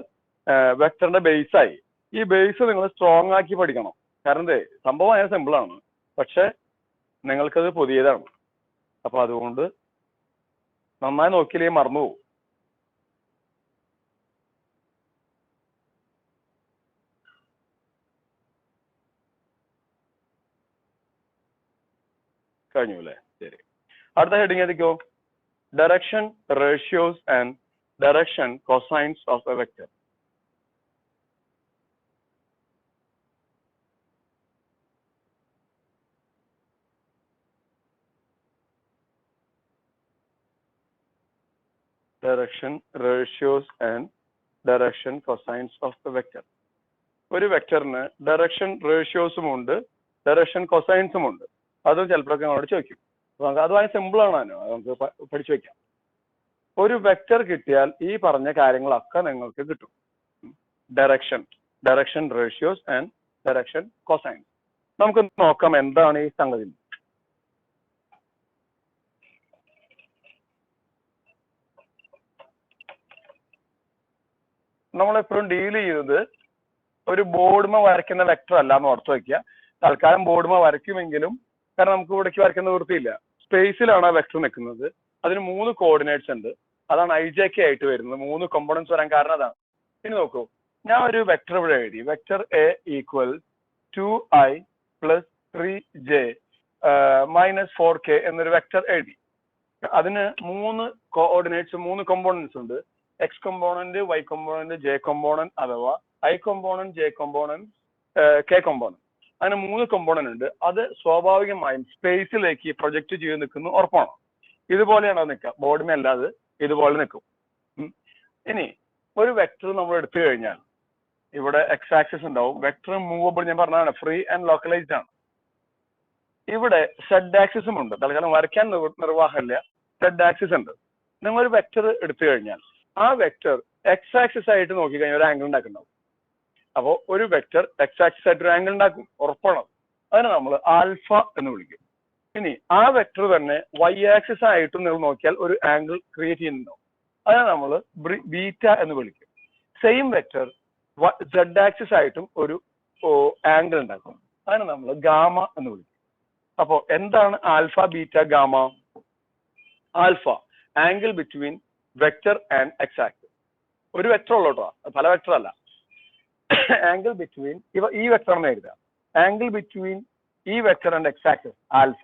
Speaker 1: വെക്ടറിന്റെ ബേസ് ആയി. ഈ ബേസ് നിങ്ങൾ സ്ട്രോങ് ആക്കി പഠിക്കണം. കാരണം സംഭവം അതിന് സിമ്പിൾ ആണ്, പക്ഷെ നിങ്ങൾക്കത് പുതിയതാണ്. അപ്പൊ അതുകൊണ്ട് നന്നായി നോക്കിയില്ലേ മറന്നു പോകും. കഴിഞ്ഞു അല്ലേ? ശരി, അടുത്ത ഹെഡിങ് ഏതൊക്കെയോ? Direction, ratios and direction cosines of a vector. Direction, ratios and direction cosines of the vector. ഒരു വെക്ടറിന് ഡയറക്ഷൻ റേഷ്യോസും ഉണ്ട്, ഡയറക്ഷൻ കൊസൈൻസും ഉണ്ട്. അതും ചിലപ്പോഴൊക്കെ നമ്മളോട് ചോദിക്കും. അത് വളരെ സിമ്പിൾ ആണ്, നമുക്ക് പഠിച്ചു വെക്കാം. ഒരു വെക്ടർ കിട്ടിയാൽ ഈ പറഞ്ഞ കാര്യങ്ങളൊക്കെ നിങ്ങൾക്ക് കിട്ടും. Direction ratios and direction cosines. നമുക്ക് നോക്കാം എന്താണ് ഈ സംഗതി. നമ്മളെപ്പോഴും ഡീൽ ചെയ്യുന്നത് ഒരു ബോർഡുമ വരയ്ക്കുന്ന വെക്ടർ അല്ല എന്ന് ഓർത്ത് വയ്ക്കുക. തൽക്കാലം ബോർഡുമ വരയ്ക്കുമെങ്കിലും, കാരണം നമുക്ക് ഇവിടേക്ക് വരയ്ക്കുന്ന വൃത്തിയില്ല, സ്പേസിലാണ് ആ വെക്ടർ നിൽക്കുന്നത്. അതിന് 3 കോർഡിനേറ്റ്സ് ഉണ്ട്. അതാണ് IJK ആയിട്ട് വരുന്നത്. 3 കോമ്പണൻസ് വരാൻ കാരണം അതാണ്. ഇനി നോക്കൂ, ഞാൻ ഒരു വെക്ടർ ഇവിടെ എഴുതി. Vector A equal 2i plus 3j minus 4k എന്നൊരു വെക്ടർ എഴുതി. അതിന് 3 കോർഡിനേറ്റ്സ്, 3 കോമ്പോണൻസ് ഉണ്ട്. X component, Y component, J component അഥവാ I component, J component, K component. അതിന് 3 കോമ്പോണന്റ് ഉണ്ട്. അത് സ്വാഭാവികമായും സ്പേസിലേക്ക് പ്രൊജക്ട് ചെയ്ത് നിൽക്കുന്നു ഉറപ്പാണ്. ഇതുപോലെയാണ് അത് നിൽക്കുക, ബോർഡിനെ അല്ലാതെ ഇതുപോലെ നിൽക്കും. ഇനി ഒരു വെക്ടർ നമ്മൾ എടുത്തു കഴിഞ്ഞാൽ ഇവിടെ X ആക്സിസ് ഉണ്ടാവും. വെക്ടർ മൂവബിൾ, ഞാൻ പറഞ്ഞതാണ്, ഫ്രീ ആൻഡ് ലോക്കലൈസ്ഡ് ആണ്. ഇവിടെ Z ആക്സിസും ഉണ്ട്. തൽക്കാലം വരയ്ക്കാൻ നിർവാഹമില്ല, Z ആക്സിസ് ഉണ്ട്. നിങ്ങൾ ഒരു വെക്ടർ എടുത്തു കഴിഞ്ഞാൽ ആ വെക്ടർ X ആക്സിസ് ആയിട്ട് നോക്കിക്കഴിഞ്ഞാൽ ഒരു ആംഗിൾ ഉണ്ടാക്കുന്നുണ്ടാവും. അപ്പോൾ ഒരു വെക്ടർ X ആക്സിസ് ആയിട്ട് ഒരു ആംഗിൾ ഉണ്ടാക്കും, ഉറപ്പാണ്. അതിനെ നമ്മൾ ആൽഫ എന്ന് വിളിക്കും. ഇനി ആ വെക്ടർ തന്നെ Y ആക്സിസ് ആയിട്ടും നിങ്ങൾ നോക്കിയാൽ ഒരു ആംഗിൾ ക്രിയേറ്റ് ചെയ്യുന്നുണ്ടാവും. അതിനെ നമ്മൾ ബീറ്റ എന്ന് വിളിക്കും. സെയിം വെക്ടർ Z ആക്സിസ് ആയിട്ടും ഒരു ആംഗിൾ ഉണ്ടാക്കും. അതിനെ നമ്മൾ ഗാമ എന്ന് വിളിക്കും. അപ്പോൾ എന്താണ് alpha, beta, gamma? Alpha angle between vector and X axis. ഒരു വെക്ടർ ഉള്ളൂ കേട്ടോ, പല വെക്ടർ അല്ല. ആംഗിൾ ബിറ്റ്വീൻ ഈ വെക്ടർ എന്ന് എഴുതുക. ആംഗിൾ ബിറ്റ്വീൻ ഈ vector and X axis alpha.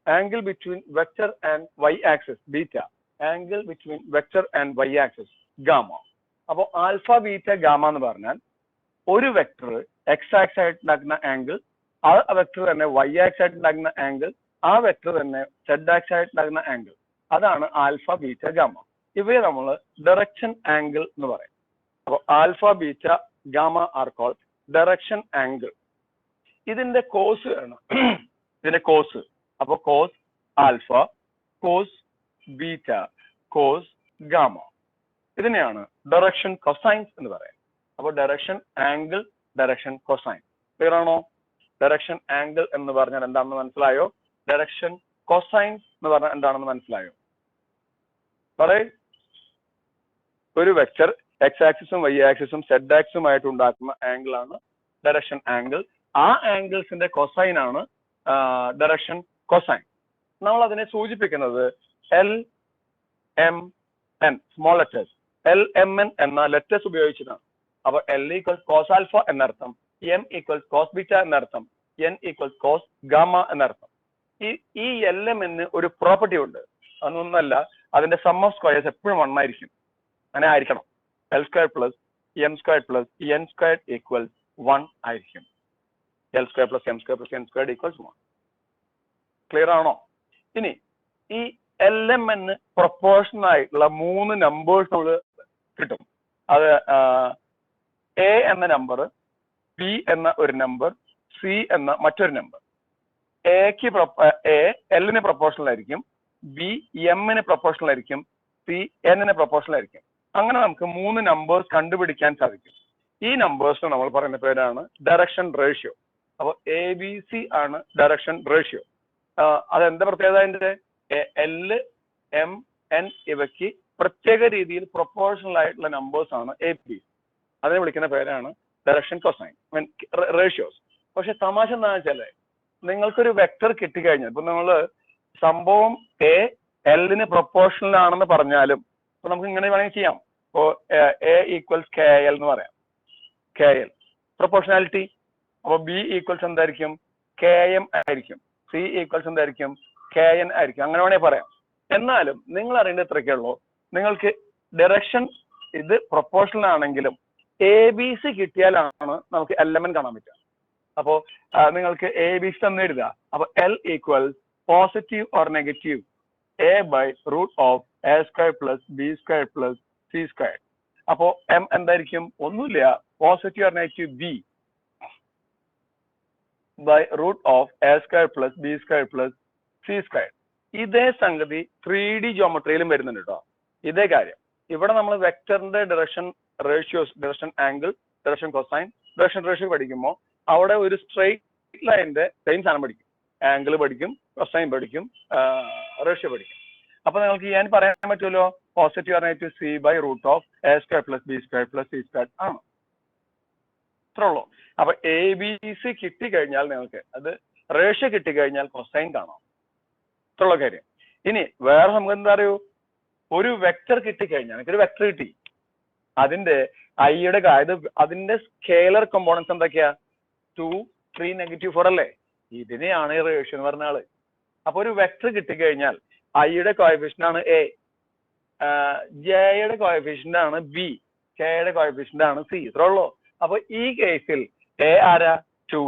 Speaker 1: Angle between vector and Y axis beta. Angle between vector and Y axis gamma. അപ്പോൾ ആൽഫ ബീറ്റ ഗാമ എന്ന് പറഞ്ഞാൽ ഒരു വെക്ടർ എക്സ് ആക്സ് ആയിട്ട് ഉണ്ടാക്കുന്ന ആംഗിൾ, ആ വെക്ടർ തന്നെ വൈ ആക്സ് ആയിട്ട് ഉണ്ടാക്കുന്ന ആംഗിൾ, ആ വെക്ടർ തന്നെ സെഡ് ആക്സ് ആയിട്ട് ഉണ്ടാക്കുന്ന ആംഗിൾ. അതാണ് ആൽഫ ബീറ്റ ഗാമ. ഇവയെ നമ്മൾ ഡയറക്ഷൻ ആംഗിൾ എന്ന് പറയും. അപ്പോൾ alpha beta gamma are called direction angle. ഇതിന്റെ കോസ് ആണ് ഇതിന്റെ കോസ്. അപ്പൊ cos alpha, cos beta, cos gamma, ഇതിനെയാണ് ഡയറക്ഷൻ കൊസൈൻസ് എന്ന് പറയുന്നത്. അപ്പോൾ direction angle, direction cosine. Clear ആണോ? ഡയറക്ഷൻ ആംഗിൾ എന്ന് പറഞ്ഞാൽ എന്താണെന്ന് മനസ്സിലായോ? ഡയറക്ഷൻ കൊസൈൻസ് എന്ന് പറഞ്ഞാൽ എന്താണെന്ന് മനസ്സിലായോ? പറയ്. ഒരു വെക്ടർ എക്സ് ആക്സിസും വൈ ആക്സിസും സെഡ് ആക്സുമായിട്ട് ഉണ്ടാക്കുന്ന ആംഗിൾ ആണ് ഡയറക്ഷൻ ആംഗിൾ. ആ ആംഗിൾസിന്റെ കൊസൈൻ ആണ് ഡയറക്ഷൻ കൊസൈൻ. നമ്മൾ അതിനെ സൂചിപ്പിക്കുന്നത് LMN, സ്മോൾ ലെറ്റേഴ്സ്. LMN എന്ന ലെറ്റേഴ്സ് ഉപയോഗിച്ചിട്ടാണ്. അപ്പൊ L ഈക്വൽസ് കോസ് ആൽഫ എന്നർത്ഥം, M ഈക്വൽസ് കോസ് ബീറ്റ എന്നർത്ഥം, N ഈക്വൽസ് കോസ് ഗാമ എന്നർത്ഥം. ഈ LMN ഒരു പ്രോപ്പർട്ടി ഉണ്ട്. അതൊന്നല്ല, അതിന്റെ സം ഓഫ് സ്ക്വയേഴ്സ് എപ്പോഴും 1 ആയിരിക്കും. അങ്ങനെ ആയിരിക്കണം. L square plus M square plus N square equals 1 ആയിരിക്കും. L square plus M square plus N square equals 1. Clear ആണോ? ഇനി ഈ LMN പ്രൊപ്പോർഷണൽ ആയിട്ടുള്ള 3 നമ്പേഴ്സ് നമ്മൾ കിട്ടും. അത് A എന്ന നമ്പർ, B എന്ന ഒരു നമ്പർ, C എന്ന മറ്റൊരു നമ്പർ. A L-ന് പ്രൊപ്പോർഷണൽ ആയിരിക്കും, B M-ന് പ്രൊപ്പോർഷണൽ ആയിരിക്കും, C N-ന് പ്രൊപ്പോർഷണൽ ആയിരിക്കും. അങ്ങനെ നമുക്ക് 3 നമ്പേഴ്സ് കണ്ടുപിടിക്കാൻ സാധിക്കും. ഈ നമ്പേഴ്സിന് നമ്മൾ പറയുന്ന പേരാണ് ഡയറക്ഷൻ റേഷ്യോ. അപ്പോൾ ABC ആണ് ഡയറക്ഷൻ റേഷ്യോ. അതെന്താ പ്രത്യേകത? അതിന്റെ L, M, N ഇവയ്ക്ക് പ്രത്യേക രീതിയിൽ പ്രൊപ്പോർഷണൽ ആയിട്ടുള്ള നമ്പേഴ്സ് ആണ് AB. അതിനെ വിളിക്കുന്ന പേരാണ് ഡയറക്ഷൻ കൊസൈൻ, റേഷ്യോസ്. പക്ഷെ തമാശ എന്താണെന്ന് വെച്ചാല്, നിങ്ങൾക്കൊരു വെക്ടർ കിട്ടിക്കഴിഞ്ഞാൽ, ഇപ്പൊ നമ്മള് സംഭവം A L-ന് പ്രൊപ്പോർഷണൽ ആണെന്ന് പറഞ്ഞാലും ഇപ്പൊ നമുക്ക് ഇങ്ങനെ വേണമെങ്കിൽ ചെയ്യാം. ഇപ്പോ A ഈക്വൽസ് KL എന്ന് പറയാം. KL proportionality. അപ്പൊ B ഈക്വൽസ് എന്തായിരിക്കും? KM ആയിരിക്കും. C ഈക്വൽസ് എന്തായിരിക്കും? KN ആയിരിക്കും. അങ്ങനെ വേണമെങ്കിൽ പറയാം. എന്നാലും നിങ്ങൾ അറിയേണ്ടത് ഇത്രയൊക്കെ ഉള്ളൂ. നിങ്ങൾക്ക് ഡയറക്ഷൻ ഇത് പ്രൊപ്പോർഷണൽ ആണെങ്കിലും ABC കിട്ടിയാലാണ് നമുക്ക് LMN കാണാൻ പറ്റുക. അപ്പോ നിങ്ങൾക്ക് ABC തന്നെ എഴുതുക. അപ്പൊ L equals positive or negative A by root of A square plus B square plus C square. അപ്പോ M എന്തായിരിക്കും? ഒന്നുമില്ല, positive or negative B by root of A square plus B square plus C square. ഇതേ സംഗതി 3D ജോമെട്രിയിലും വരുന്നുണ്ട് കേട്ടോ. ഇതേ കാര്യം ഇവിടെ നമ്മൾ വെക്ടറിന്റെ direction ratios, direction angle, direction cosine, direction ratio പഠിക്കുമ്പോൾ അവിടെ ഒരു സ്ട്രെയിറ്റ് ലൈനിന്റെ സെയിം സാധനം പഠിക്കും. ആംഗിൾ പഠിക്കും, കൊസൈൻ പഠിക്കും, റേഷ്യോ പഠിക്കും. അപ്പൊ നിങ്ങൾക്ക് ഞാൻ പറയാൻ പറ്റുമല്ലോ, positive or negative C by root of A square plus B square plus C square ആണ്. ഇത്രേ ഉള്ളൂ. അപ്പൊ ABC കിട്ടിക്കഴിഞ്ഞാൽ നിങ്ങൾക്ക് അത് റേഷ്യോ കിട്ടിക്കഴിഞ്ഞാൽ കൊസൈൻ കാണാം. ഇത്രയുള്ള കാര്യം. ഇനി വേറെ നമുക്ക് എന്താ അറിയൂ, ഒരു വെക്ടർ കിട്ടിക്കഴിഞ്ഞാൽ, എനിക്കൊരു വെക്ടർ കിട്ടി, അതിന്റെ ഐയുടെ അതിന്റെ സ്കേലർ കോമ്പോണൻസ് എന്തൊക്കെയാ? 2, 3, -4 അല്ലേ? ഇതിനെയാണ് ഈ റേഷ്യോ എന്ന് പറഞ്ഞ ആള്. അപ്പൊ ഒരു വെക്ടർ കിട്ടിക്കഴിഞ്ഞാൽ ഐയുടെ കോഎഫിഷ്യന്റ് ആണ് A, ജെയുടെ കോഎഫിഷ്യന്റ് ആണ് B, കെയുടെ കോഎഫിഷ്യന്റ് ആണ് C. ഇത്രേ ഉള്ളൂ. അപ്പൊ ഈ കേസിൽ A ആരാ? 2,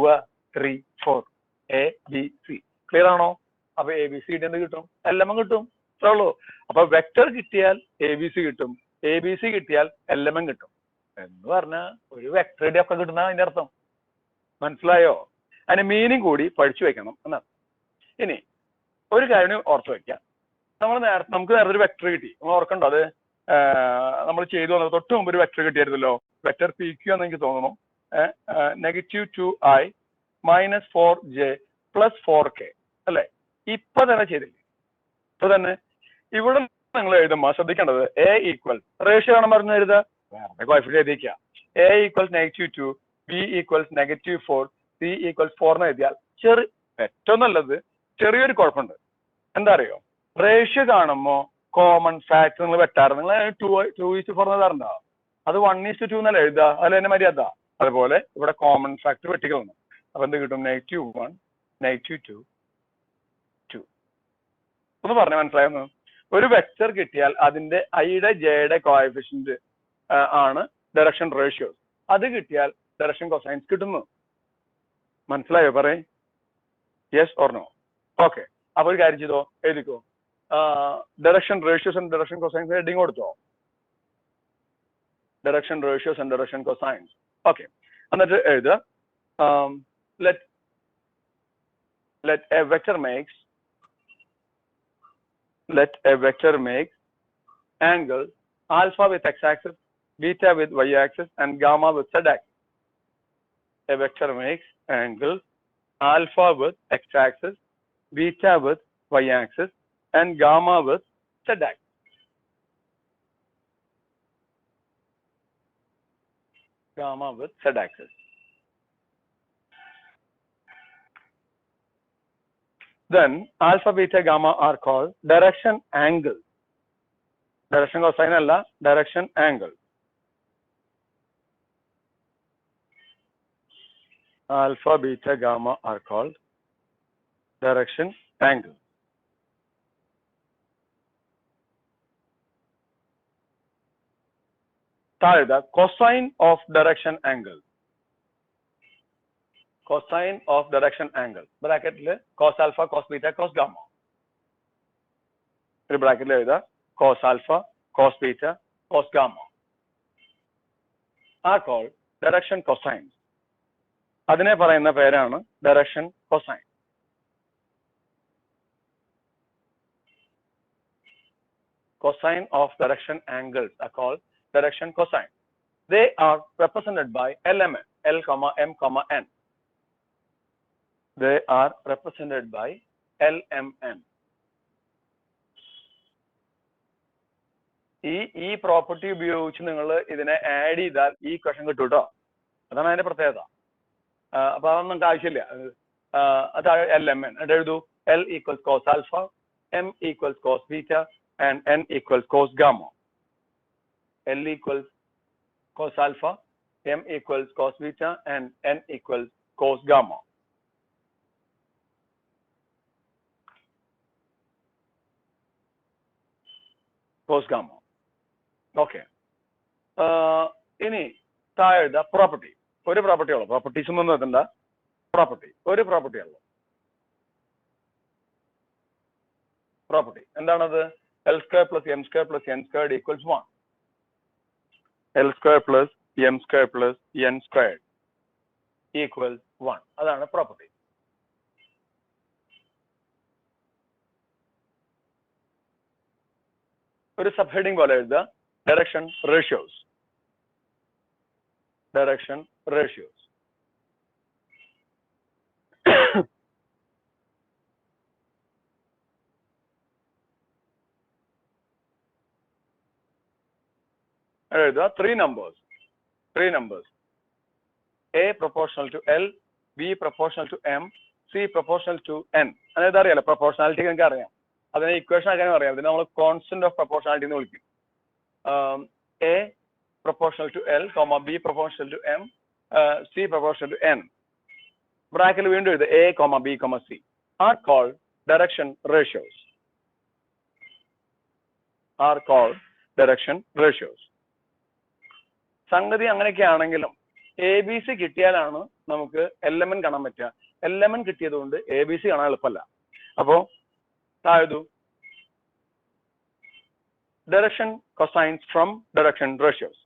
Speaker 1: 3, 4, A, B, C. ക്ലിയർ ആണോ? അപ്പൊ ABC എന്ത് കിട്ടും? LMN കിട്ടും. ഇത്രേ ഉള്ളൂ. അപ്പൊ വെക്ടർ കിട്ടിയാൽ ABC കിട്ടും, ABC കിട്ടിയാൽ LMN കിട്ടും എന്ന് പറഞ്ഞാൽ ഒരു വെക്ടറുടെ ഒക്കെ കിട്ടുന്ന അതിന്റെ അർത്ഥം. മനസ്സിലായോ? അതിന്റെ മീനിങ് കൂടി പഠിച്ചു വെക്കണം എന്നാണ്. ഇനി ഒരു കാര്യം ഓർത്ത് വെക്കാം. നമുക്ക് നേരത്തെ ഒരു വെക്ടർ കിട്ടി, നമ്മൾ ഓർക്കണ്ടോ? അത് നമ്മൾ ചെയ്തു വന്നത് തൊട്ട് മുമ്പ് ഒരു വെക്ടർ കിട്ടിയായിരുന്നല്ലോ. വെക്ടർ PQ എന്ന് എനിക്ക് തോന്നുന്നു. -2i - 4j + 4k അല്ലെ? ഇപ്പൊ തന്നെ ചെയ്തില്ലേ? ഇപ്പൊ തന്നെ ഇവിടെ നിങ്ങൾ എഴുതുമ്പോ ശ്രദ്ധിക്കേണ്ടത് A ഈക്വൽ റേഷ്യോ ആണ് പറഞ്ഞ് എഴുതുക. കോഎഫിഷ്യന്റ് എഴുതിക്കുക. A equals -2, B equals -4, C equals 4 എന്ന് എഴുതിയാൽ ഏറ്റവും നല്ലത് ചെറിയൊരു കുഴപ്പമുണ്ട്. എന്താ അറിയോ? റേഷ്യോ കാണുമ്പോ കോമൺ ഫാക്ടർ നിങ്ങൾ വെട്ടാറ്. നിങ്ങൾ 2:4 തരണ്ടോ? അത് 1:2 എന്നല്ല എഴുതുക, അതിൽ തന്നെ മര്യാദ. അതുപോലെ ഇവിടെ കോമൺ ഫാക്ടർ വെട്ടിക്കളണം. അപ്പൊ എന്ത് കിട്ടും? -1 -2 2. ഒന്ന് പറഞ്ഞ മനസ്സിലായെന്ന്? ഒരു വെക്ടർ കിട്ടിയാൽ അതിന്റെ ഐയുടെ ജെയുടെ കോഎഫിഷ്യന്റ് ആണ് ഡയറക്ഷൻ റേഷ്യോസ്. അത് കിട്ടിയാൽ ഡയറക്ഷൻ കൊസൈൻസ് കിട്ടുന്നു. മനസ്സിലായോ? പറയേ യെസ് ഓർ നോ? ഓക്കെ. അപ്പൊ ഒരു കാര്യം ചെയ്തോ, എഴുതിക്കോ. Direction ratios and direction cosines heading കൊടുത്തോ. Direction ratios and direction cosines. Okay. എന്നിട്ട് എഴുതുക, let a vector makes angle alpha with x-axis, beta with y-axis, and gamma with z-axis. A vector makes angle alpha with x-axis, beta with y-axis, and gamma with z-axis. Gamma with z-axis. Then alpha, beta, gamma are called direction angles. Direction cosine alla, direction angle. Alpha, beta, gamma are called direction angle. The cosine of direction angle. Cosine of direction angle. Bracket le cos alpha, cos beta, cos gamma. Bracket le cos alpha, cos beta, cos gamma are called direction cosines. Adine parayunna perana direction cosine. Cosine of direction angles are called direction cosine. They are represented by LMN, L, M, N. They are represented by LMN. ഈ പ്രോപ്പർട്ടി ഉപയോഗിച്ച് നിങ്ങൾ ഇതിനെ ആഡ് ചെയ്താൽ ഈ ക്വസ്റ്റൻ കിട്ടും കേട്ടോ. അതാണ് അതിന്റെ പ്രത്യേകത. അപ്പൊ അതൊന്നും നമുക്ക് ആവശ്യമില്ല. അതാണ് LMN. എന്നിട്ട് എഴുതൂ, L equals cos alpha, M equals cos beta, and N equals cos gamma. L equals cos alpha, M equals cos beta, and N equals cos gamma. Cos gamma. Okay. ഇനി താഴെ പ്രോപ്പർട്ടി. ഒരു പ്രോപ്പർട്ടി ഉള്ളു. പ്രോപ്പർട്ടീസ് ഒന്നും നോക്കണ്ട. പ്രോപ്പർട്ടി, ഒരു പ്രോപ്പർട്ടി ഉള്ളു. പ്രോപ്പർട്ടി എന്താണത്? L square plus M square plus N squared equals 1. L square plus M square plus N squared equals 1. അതാണ് പ്രോപ്പർട്ടി. ഒരു സബ് ഹെഡിങ് പോലെ എഴുതുക, ഡയറക്ഷൻ റേഷ്യോസ്. Direction ratios. എഴുതുക, three numbers. A proportional to L, B proportional to M, C proportional to N. അതായത് അറിയാലോ, പ്രൊപ്പോർഷണാലിറ്റി നിങ്ങൾക്ക് അറിയാം. അതിനെ ഇക്വേഷൻ ആക്കാനും അറിയാം. അതിനെ നമ്മൾ കോൺസ്റ്റന്റ് ഓഫ് പ്രൊപ്പോർഷണാലിറ്റി എന്ന് വിളിക്കും. A proportional to L, B proportional to M, C proportional to N. ബ്രാക്കറ്റിൽ വീണ്ടും എഴുതുക, A, B, C are called direction ratios. Are called direction ratios. സംഗതി അങ്ങനെയൊക്കെ ആണെങ്കിലും ABC കിട്ടിയാലാണ് നമുക്ക് LMN കാണാൻ പറ്റുക. LMN കിട്ടിയത് കൊണ്ട് ABC കാണാൻ എളുപ്പമല്ല. അപ്പോ താഴെ direction cosines from direction ratios.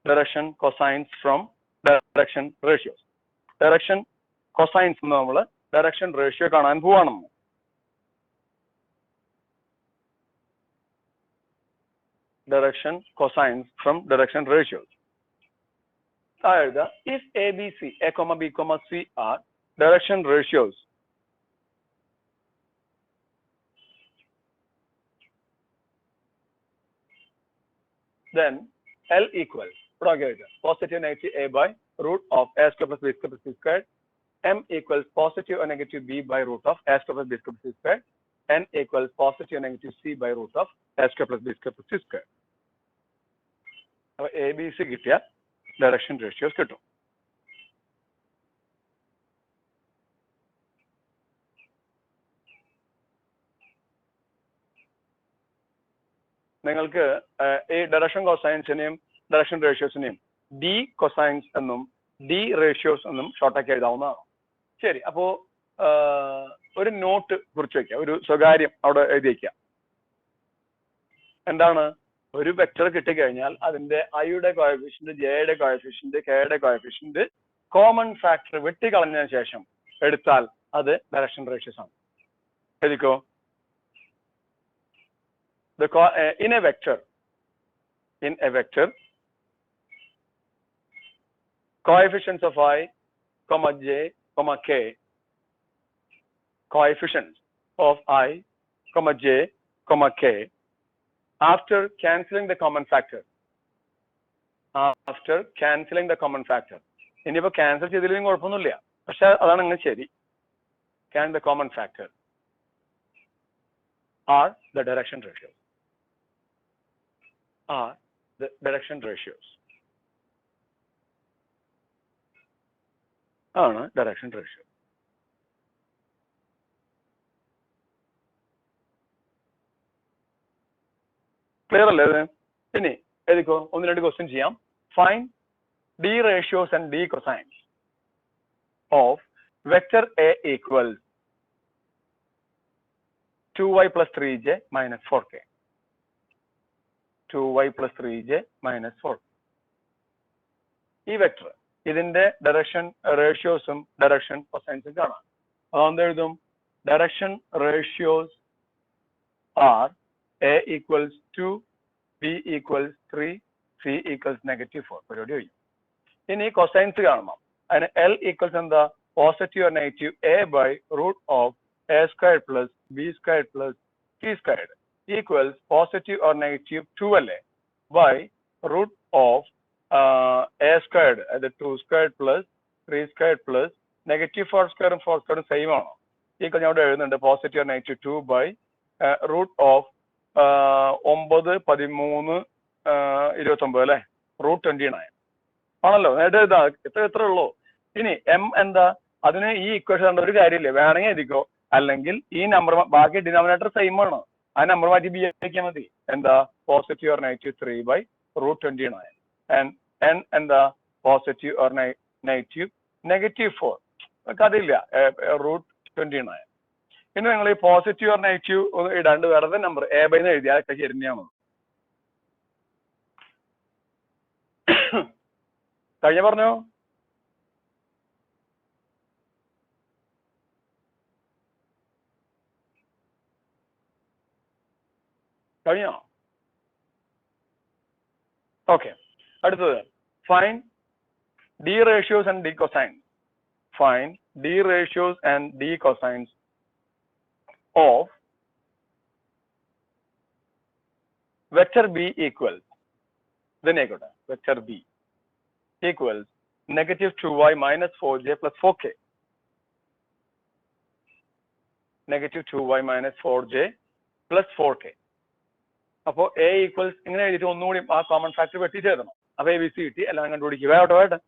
Speaker 1: Direction cosines from direction ratios. Direction cosines എന്ന് നമ്മൾ direction ratio കാണാൻ പോവാണ്. Direction cosines from direction ratios. If ABC, A, B, C are direction ratios, then L equals positive and negative A by root of A square plus B square plus C squared. M equals positive and negative B by root of A square plus B square plus C squared. n equals positive and negative c by root of a square plus b square plus c square. അപ്പോൾ എ ബി സി കിട്ടിയ ഡയറക്ഷൻ റേഷ്യോസ് കിട്ടും. നിങ്ങൾക്ക് ഈ ഡയറക്ഷൻ കോസൈൻസിനെയും ഡയറക്ഷൻ റേഷ്യോസിനെയും ഡി കൊസൈൻസ് എന്നും ഡി റേഷ്യോസ് എന്നും ഷോർട്ടാക്കി എഴുതാവുന്നതാണ്. ശരി, അപ്പോ ഒരു നോട്ട് കുറിച്ച് വെക്കുക, ഒരു സ്വകാര്യം അവിടെ എഴുതി വെക്കുക. എന്താണ്? ഒരു വെക്ടർ കിട്ടിക്കഴിഞ്ഞാൽ അതിന്റെ ഐയുടെ കോഎഫിഷ്യന്റ്, ജെയുടെ കോഎഫിഷ്യന്റ്, കെയുടെ കോഎഫിഷ്യന്റ് കോമൺ ഫാക്ടർ വെട്ടിക്കളഞ്ഞതിന് ശേഷം എടുത്താൽ അത് ഡയറക്ഷൻ റേഷ്യോസ് ആണ്. എഴുതിക്കോ. In a vector, coefficients of I, comma j, comma k, coefficients of I, comma j, comma k, after cancelling the common factor. ഇനിയിപ്പോ ക്യാൻസൽ ചെയ്തില്ലെങ്കിൽ കുഴപ്പമൊന്നുമില്ല, പക്ഷെ അതാണ് അങ്ങനെ ശരി. Can the common factor are the direction ratios. Are the direction ratios. ആണ് ഡയറക്ഷൻ റേഷ്യോ. ക്ലിയർ അല്ലേ ഇത്? ഇനി എഴുതിക്കോ, ഒന്ന് രണ്ട് ക്വസ്റ്റ്യൻ ചെയ്യാം. Find D ratios and D cosines of vector A equals 2y plus 3j minus 4k. 2y plus 3j minus 4k. ഈ വെക്ടർ ഇതിന്റെ ഡയറക്ഷൻ റേഷ്യോസും ഡയറക്ഷൻ കൊസൈൻസും കാണാം. അതുകൊണ്ട് എഴുതും direction ratios are A equals 2, B equals 3, C equals -4. പരിപാടി കഴിയും. ഇനി കൊസൈൻസ് കാണണം. അതിന് എൽ ഈക്വൽസ് എന്താ? Positive or negative A by root of a squared plus b squared plus c squared equals positive or negative 2 അല്ലേ by root of a squared, അത് 2 squared plus 3 squared plus negative 4 squared 4 squared same ആണോ? ഈ ഞാൻ ഇവിടെ എഴുതുന്നുണ്ട് positive or negative 2 by root of 9, 13, 29 അല്ലേ, റൂട്ട് 29 ആണല്ലോ. നേരിട്ട് എത്ര ഉള്ളൂ. ഇനി എം എന്താ? അതിന് ഈ ഇക്വേഷൻ കണ്ട ഒരു കാര്യമില്ല, വേണമെങ്കിൽ എഴുതിക്കോ. അല്ലെങ്കിൽ ഈ നമ്പർ ബാക്കി ഡിനോമിനേറ്റർ സെയിം ആണ്, ആ നമ്പർ മാറ്റി ബി ആക്കിയാൽ മതി. എന്താ? Positive or negative 3 by root 29 and N എന്താ? Positive or negative -4. അതില്ല, റൂട്ട് 29. ഇനി നിങ്ങൾ ഈ പോസിറ്റീവ് ഓർ നെഗറ്റീവ് ഇടാണ്ട് വെറുതെ നമ്പർ എ ബൈ എന്ന് എഴുതിയാൽ ഒക്കെ ശരിയാണ്. കഴിഞ്ഞ പറഞ്ഞോ. കഴിഞ്ഞോ? ഓക്കെ, അടുത്തത് fine D ratios and D cosines. Find D ratios and D cosines of vector B equals, ഇതിനെ ആയിക്കോട്ടെ, vector B equals -2y minus 4j plus 4k. -2y minus 4j plus 4k. അപ്പോ എ ഈക്വൽസ് ഇങ്ങനെ എഴുതിയിട്ട് ഒന്നുകൂടി ആ കോമൺ ഫാക്ടർ വെട്ടിച്ച് എഴുതണം. അപ്പൊ എ ബി സി കിട്ടി, എല്ലാം കണ്ടുപിടിക്കുക. വേട്ടെ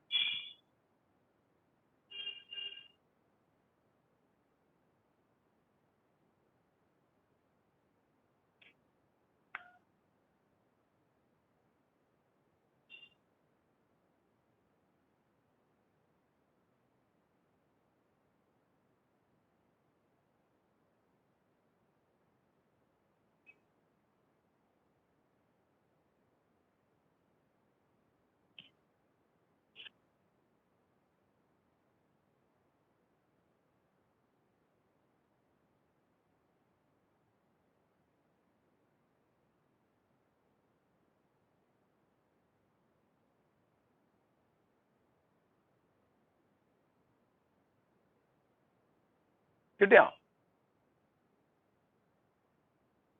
Speaker 1: കിട്ടിയാ?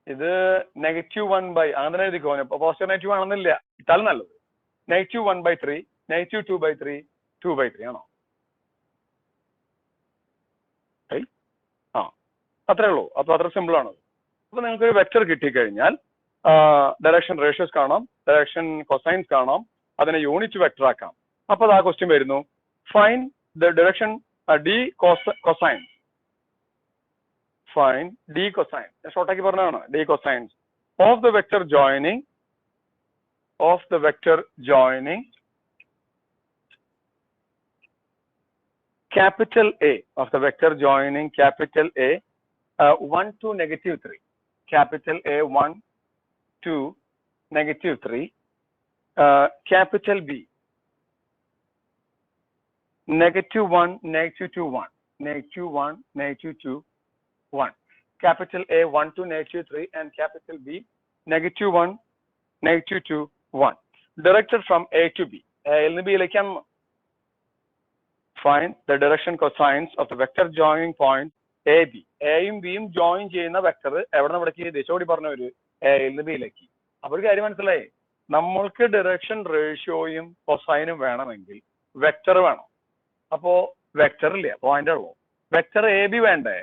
Speaker 1: ഇത് -1 by അങ്ങനെ എഴുതിക്കോ. പോസിറ്റീവ് നെഗറ്റീവ് ആണെന്നില്ല, ഇട്ടാലും നല്ലത്. -1/3, -2/3, 2/3 ആണോ? ആ അത്രേ ഉള്ളൂ. അപ്പൊ അത്ര സിമ്പിൾ ആണ്. അപ്പൊ നിങ്ങൾക്ക് ഒരു വെക്ടർ കിട്ടിക്കഴിഞ്ഞാൽ ഡയറക്ഷൻ റേഷ്യോസ് കാണാം, ഡയറക്ഷൻ കൊസൈൻസ് കാണാം, അതിനെ യൂണിറ്റ് വെക്ടർ ആക്കാം. അപ്പൊ ആ ക്വസ്റ്റ്യൻ വരുന്നു, find the direction D cosines. Find D cosine, ഷോർട്ടാക്കി പറഞ്ഞതാണ്, D cosines of the vector joining capital A, of the vector joining capital A 1 to -3, capital A 1 to -3, capital B -1, -2, 1, -1, -2, 1, capital A 1 to -3 and capital B -1, -2, 1, directed from A to B. A ൽ നിന്ന് B ലേക്കാണ്. Find the direction cosines of the vector joining point AB. എയും ബിയും ജോയിൻ ചെയ്യുന്ന വെക്ടർ എവിടെ നിന്ന് ഇവിടേക്ക് ദിശോടി പറഞ്ഞ ഒരു എയിൽ നിന്ന് ബിയിലേക്ക്. അപ്പൊ ഒരു കാര്യം മനസ്സിലായി, നമ്മൾക്ക് ഡയറക്ഷൻ റേഷ്യോയും കൊസൈനും വേണമെങ്കിൽ വെക്ടർ വേണം. അപ്പോ വെക്ടർ ഇല്ല, പോയിന്റ് ഉള്ളൂ. വെക്ടർ എ ബി വേണ്ടേ?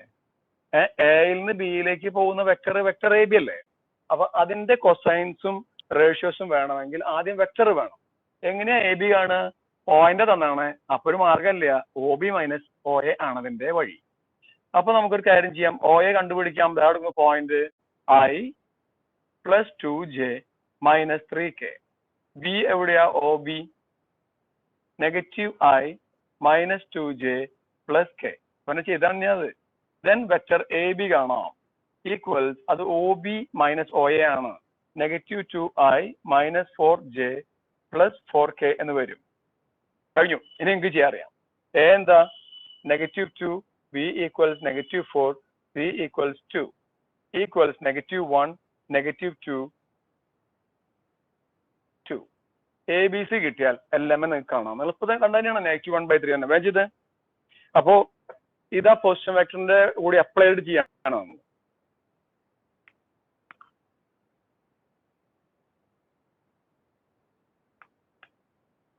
Speaker 1: എയിൽ നിന്ന് ബിയിലേക്ക് പോകുന്ന വെക്ടർ എ ബി അല്ലേ? അപ്പൊ അതിന്റെ കൊസൈൻസും റേഷ്യോസും വേണമെങ്കിൽ ആദ്യം വെക്ടർ വേണം. എങ്ങനെയാ എ ബി ആണ്? പോയിന്റ് തന്നാണ്. അപ്പൊ ഒരു മാർഗമില്ല, O B minus O A ആണ് അതിന്റെ വഴി. അപ്പൊ നമുക്കൊരു കാര്യം ചെയ്യാം, ഒ എ കണ്ടുപിടിക്കാം. Point I plus 2j minus 3k. B എവിടെയാ? O B -i minus 2j plus k. പിന്നെ ചെയ്താണ് അത്. ദെൻ വെക്ടർ എ ബി കാണാം, ഈക്വൽസ് അത് O B minus O A ആണ്. -2i minus 4j plus 4k എന്ന് വരും. കഴിഞ്ഞു. ഇനി നിങ്ങൾക്ക് ചെയ്യാൻ അറിയാം. എ എന്താ? -2, b equals -4, b equals 2 equals -1, -2, 2. A B C കിട്ടിയാൽ എല്ലാം നിങ്ങൾക്ക് കാണാം. എളുപ്പത്തിൽ കണ്ടു തന്നെയാണ് -1/3 തന്നെ വേണ്ടത്. അപ്പോ ഇതാ പൊസിഷൻ വെക്ടറിന്റെ കൂടി അപ്ലൈഡ് ചെയ്യാനാണ് നമ്മൾ.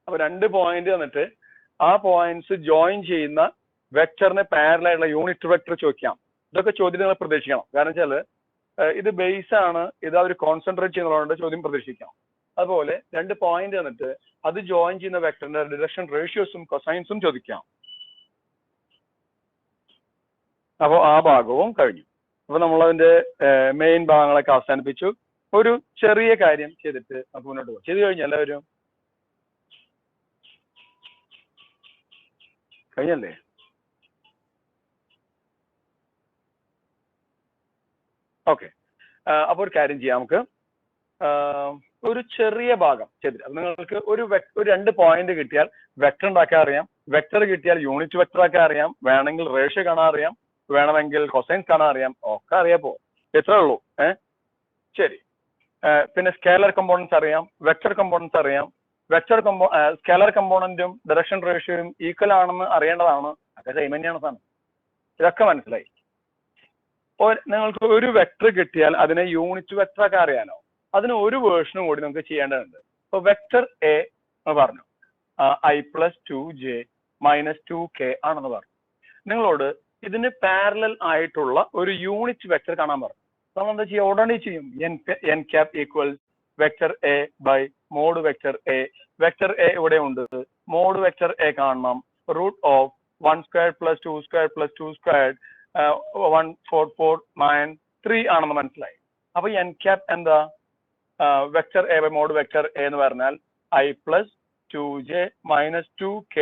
Speaker 1: അപ്പൊ 2 പോയിന്റ് തന്നിട്ട് ആ പോയിന്റ്സ് ജോയിൻ ചെയ്യുന്ന വെക്ടറിന് പാരലൽ ആയിട്ടുള്ള യൂണിറ്റ് വെക്ടർ ചോദിക്കാം. ഇതൊക്കെ ചോദ്യം നിങ്ങൾ പ്രതീക്ഷിക്കണം. കാരണം വെച്ചാൽ ഇത് ബേസ് ആണ്, ഇത് അവർ കോൺസെൻട്രേറ്റ് ചെയ്യുന്നതുകൊണ്ട് ചോദ്യം പ്രതീക്ഷിക്കാം. അതുപോലെ 2 പോയിന്റ് തന്നിട്ട് അത് ജോയിൻ ചെയ്യുന്ന വെക്ടറിന്റെ ഡയറക്ഷൻ റേഷ്യോസും കൊസൈൻസും ചോദിക്കാം. അപ്പോൾ ആ ഭാഗവും കഴിഞ്ഞു. അപ്പൊ നമ്മളതിന്റെ മെയിൻ ഭാഗങ്ങളൊക്കെ അവസാനിപ്പിച്ചു. ഒരു ചെറിയ കാര്യം ചെയ്തിട്ട് നമുക്ക് മുന്നോട്ട് പോകും. ചെയ്തു കഴിഞ്ഞാൽ എല്ലാവരും കഴിഞ്ഞല്ലേ? ഓക്കെ. അപ്പൊ ഒരു കാര്യം ചെയ്യാം, നമുക്ക് ഒരു ചെറിയ ഭാഗം ചെയ്തിട്ട് നിങ്ങൾക്ക് ഒരു 2 പോയിന്റ് കിട്ടിയാൽ വെക്ടർ ഉണ്ടാക്കാൻ അറിയാം, വെക്ടർ കിട്ടിയാൽ യൂണിറ്റ് വെക്ടർ ആക്കാൻ അറിയാം, വേണമെങ്കിൽ റേഷ്യോ കാണാൻ അറിയാം, വേണമെങ്കിൽ കൊസൈൻസ് കാണാൻ അറിയാം, ഒക്കെ അറിയാപ്പോ. എത്രേ ഉള്ളൂ. ശരി. പിന്നെ സ്കേലർ കമ്പോണൻസ് അറിയാം, വെക്ടർ കമ്പോണൻസ് അറിയാം. സ്കേലർ കമ്പോണന്റും ഡയറക്ഷൻ റേഷ്യോയും ഈക്വൽ ആണെന്ന് അറിയേണ്ടതാണ്. ഒക്കെ സെയിം തന്നെയാണ് സാധനം. ഇതൊക്കെ മനസ്സിലായി. നിങ്ങൾക്ക് ഒരു വെക്ടർ കിട്ടിയാൽ അതിനെ യൂണിറ്റ് വെക്ടർ ഒക്കെ അറിയാലോ. അതിന് ഒരു വേർഷനും കൂടി നമുക്ക് ചെയ്യേണ്ടതുണ്ട്. ഇപ്പൊ വെക്ടർ എ പറഞ്ഞു i plus 2j minus 2k ആണെന്ന് പറഞ്ഞു. നിങ്ങളോട് ഇതിന് പാരലൽ ആയിട്ടുള്ള ഒരു യൂണിറ്റ് വെക്ടർ കാണാൻ പറഞ്ഞു. നമ്മൾ എന്താ ചെയ്യുക? ഉടനെ ചെയ്യും. n cap equals vector A by mod vector A. Vector A ഇവിടെ ഉണ്ട്, മോഡ് വെക്ടർ എ കാണണം. റൂട്ട് ഓഫ് 1² പ്ലസ് 2² പ്ലസ് 2², 1 4 4 9 3 ആണെന്ന് മനസ്സിലായി. അപ്പൊ n cap എന്താ? Vector A by mod vector A എന്ന് പറഞ്ഞാൽ i plus 2j minus 2k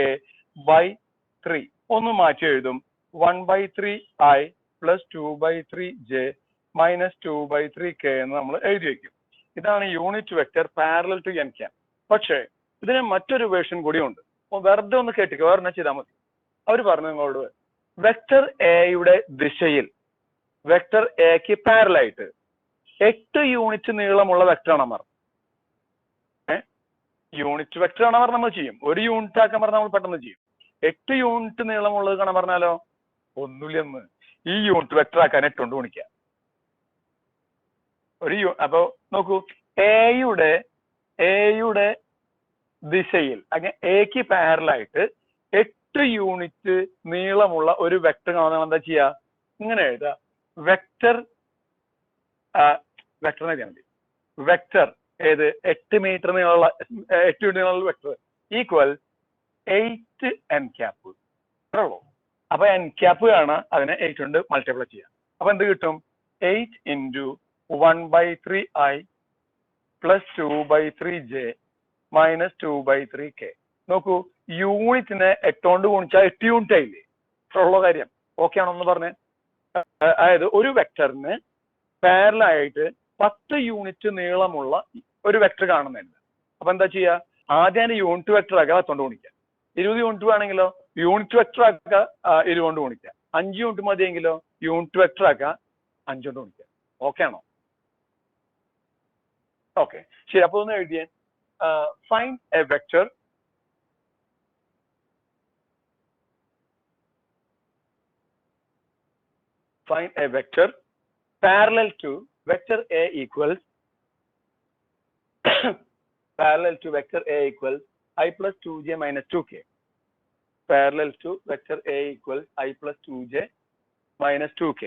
Speaker 1: by 3. ഒന്ന് മാറ്റി എഴുതും. 1/3i plus 2/3j minus 2/3k എന്ന് നമ്മൾ എഴുതി വെക്കും. ഇതാണ് unit vector parallel to n cap. പക്ഷേ ഇതിന് മറ്റൊരു വേർഷൻ കൂടി ഉണ്ട്. വെറുതെ ഒന്ന് കേട്ടിക്കോ, വേറെ ചെയ്താൽ മതി. അവർ പറഞ്ഞു നിങ്ങളോട് വെക്ടർ എയുടെ ദിശയിൽ വെക്ടർ എക്ക് പാരലായിട്ട് 8 യൂണിറ്റ് നീളമുള്ള വെക്ടർ ആണ് പറഞ്ഞത്. യൂണിറ്റ് വെക്ടർ ആണ് പറഞ്ഞാൽ നമ്മൾ ചെയ്യും. ഒരു യൂണിറ്റ് ആക്കാൻ പറഞ്ഞാൽ നമ്മൾ പെട്ടെന്ന് ചെയ്യും. 8 യൂണിറ്റ് നീളമുള്ളത് കാണാൻ പറഞ്ഞാലോ ഒന്നുമില്ലെന്ന്. ഈ യൂണിറ്റ് വെക്ടർ ആക്കാൻ 8 കൊണ്ട് ഗുണിക്കുക. അപ്പൊ നോക്കൂ, എയുടെ ദിശയിൽ അങ്ങനെ എക്ക് പാരലായിട്ട് 8 യൂണിറ്റ് നീളമുള്ള ഒരു വെക്ടർ കാണാൻ എന്താ ചെയ്യാ? ഇങ്ങനെ എഴുതാ വെക്ടർ വെക്ടർ എഴുതിയാൽ മതി. വെക്ടർ ഏത് 8 മീറ്റർ നീളമുള്ള 8 മീറ്റർ നീളമുള്ള വെക്ടർ ഈക്വൽ 8 n ക്യാപ്പ് ഉള്ളൂ. അപ്പൊ n ക്യാപ്പ് കാണാൻ അതിനെ 8 കൊണ്ട് മൾട്ടിപ്ലൈ ചെയ്യാം. അപ്പൊ എന്ത് കിട്ടും? 8 into 1/3i plus 2/3j minus 2/3k. നോക്കൂ, യൂണിറ്റിനെ 8 കൊണ്ട് ഗുണിച്ചാൽ 8 യൂണിറ്റ് ആയില്ലേ? ഉള്ള കാര്യം ഓക്കെ ആണോന്ന് പറഞ്ഞേ. അതായത് ഒരു വെക്ടറിന് പാരലായിട്ട് 10 യൂണിറ്റ് നീളമുള്ള ഒരു വെക്ടർ കാണുന്നുണ്ട്. അപ്പൊ എന്താ ചെയ്യാ? ആദ്യം യൂണിറ്റ് വെക്ടർ ആക്കുക 10 കൊണ്ട് ഗുണിക്കുക. 20 യൂണിറ്റ് വേണമെങ്കിലോ യൂണിറ്റ് വെക്ടർ ആക്കുക 20 കൊണ്ട് ഗുണിക്കുക. 5 യൂണിറ്റ് മതിയെങ്കിലോ യൂണിറ്റ് വെക്ടർ ആക്കുക 5 കൊണ്ട് ഗുണിക്കുക. ഓക്കെ ആണോ? ഓക്കെ, ശരി. അപ്പൊ ഒന്ന് എഴുതിയേ. Find a vector parallel to vector A equals I plus 2j minus 2k. Parallel to vector A equals I plus 2j minus 2k.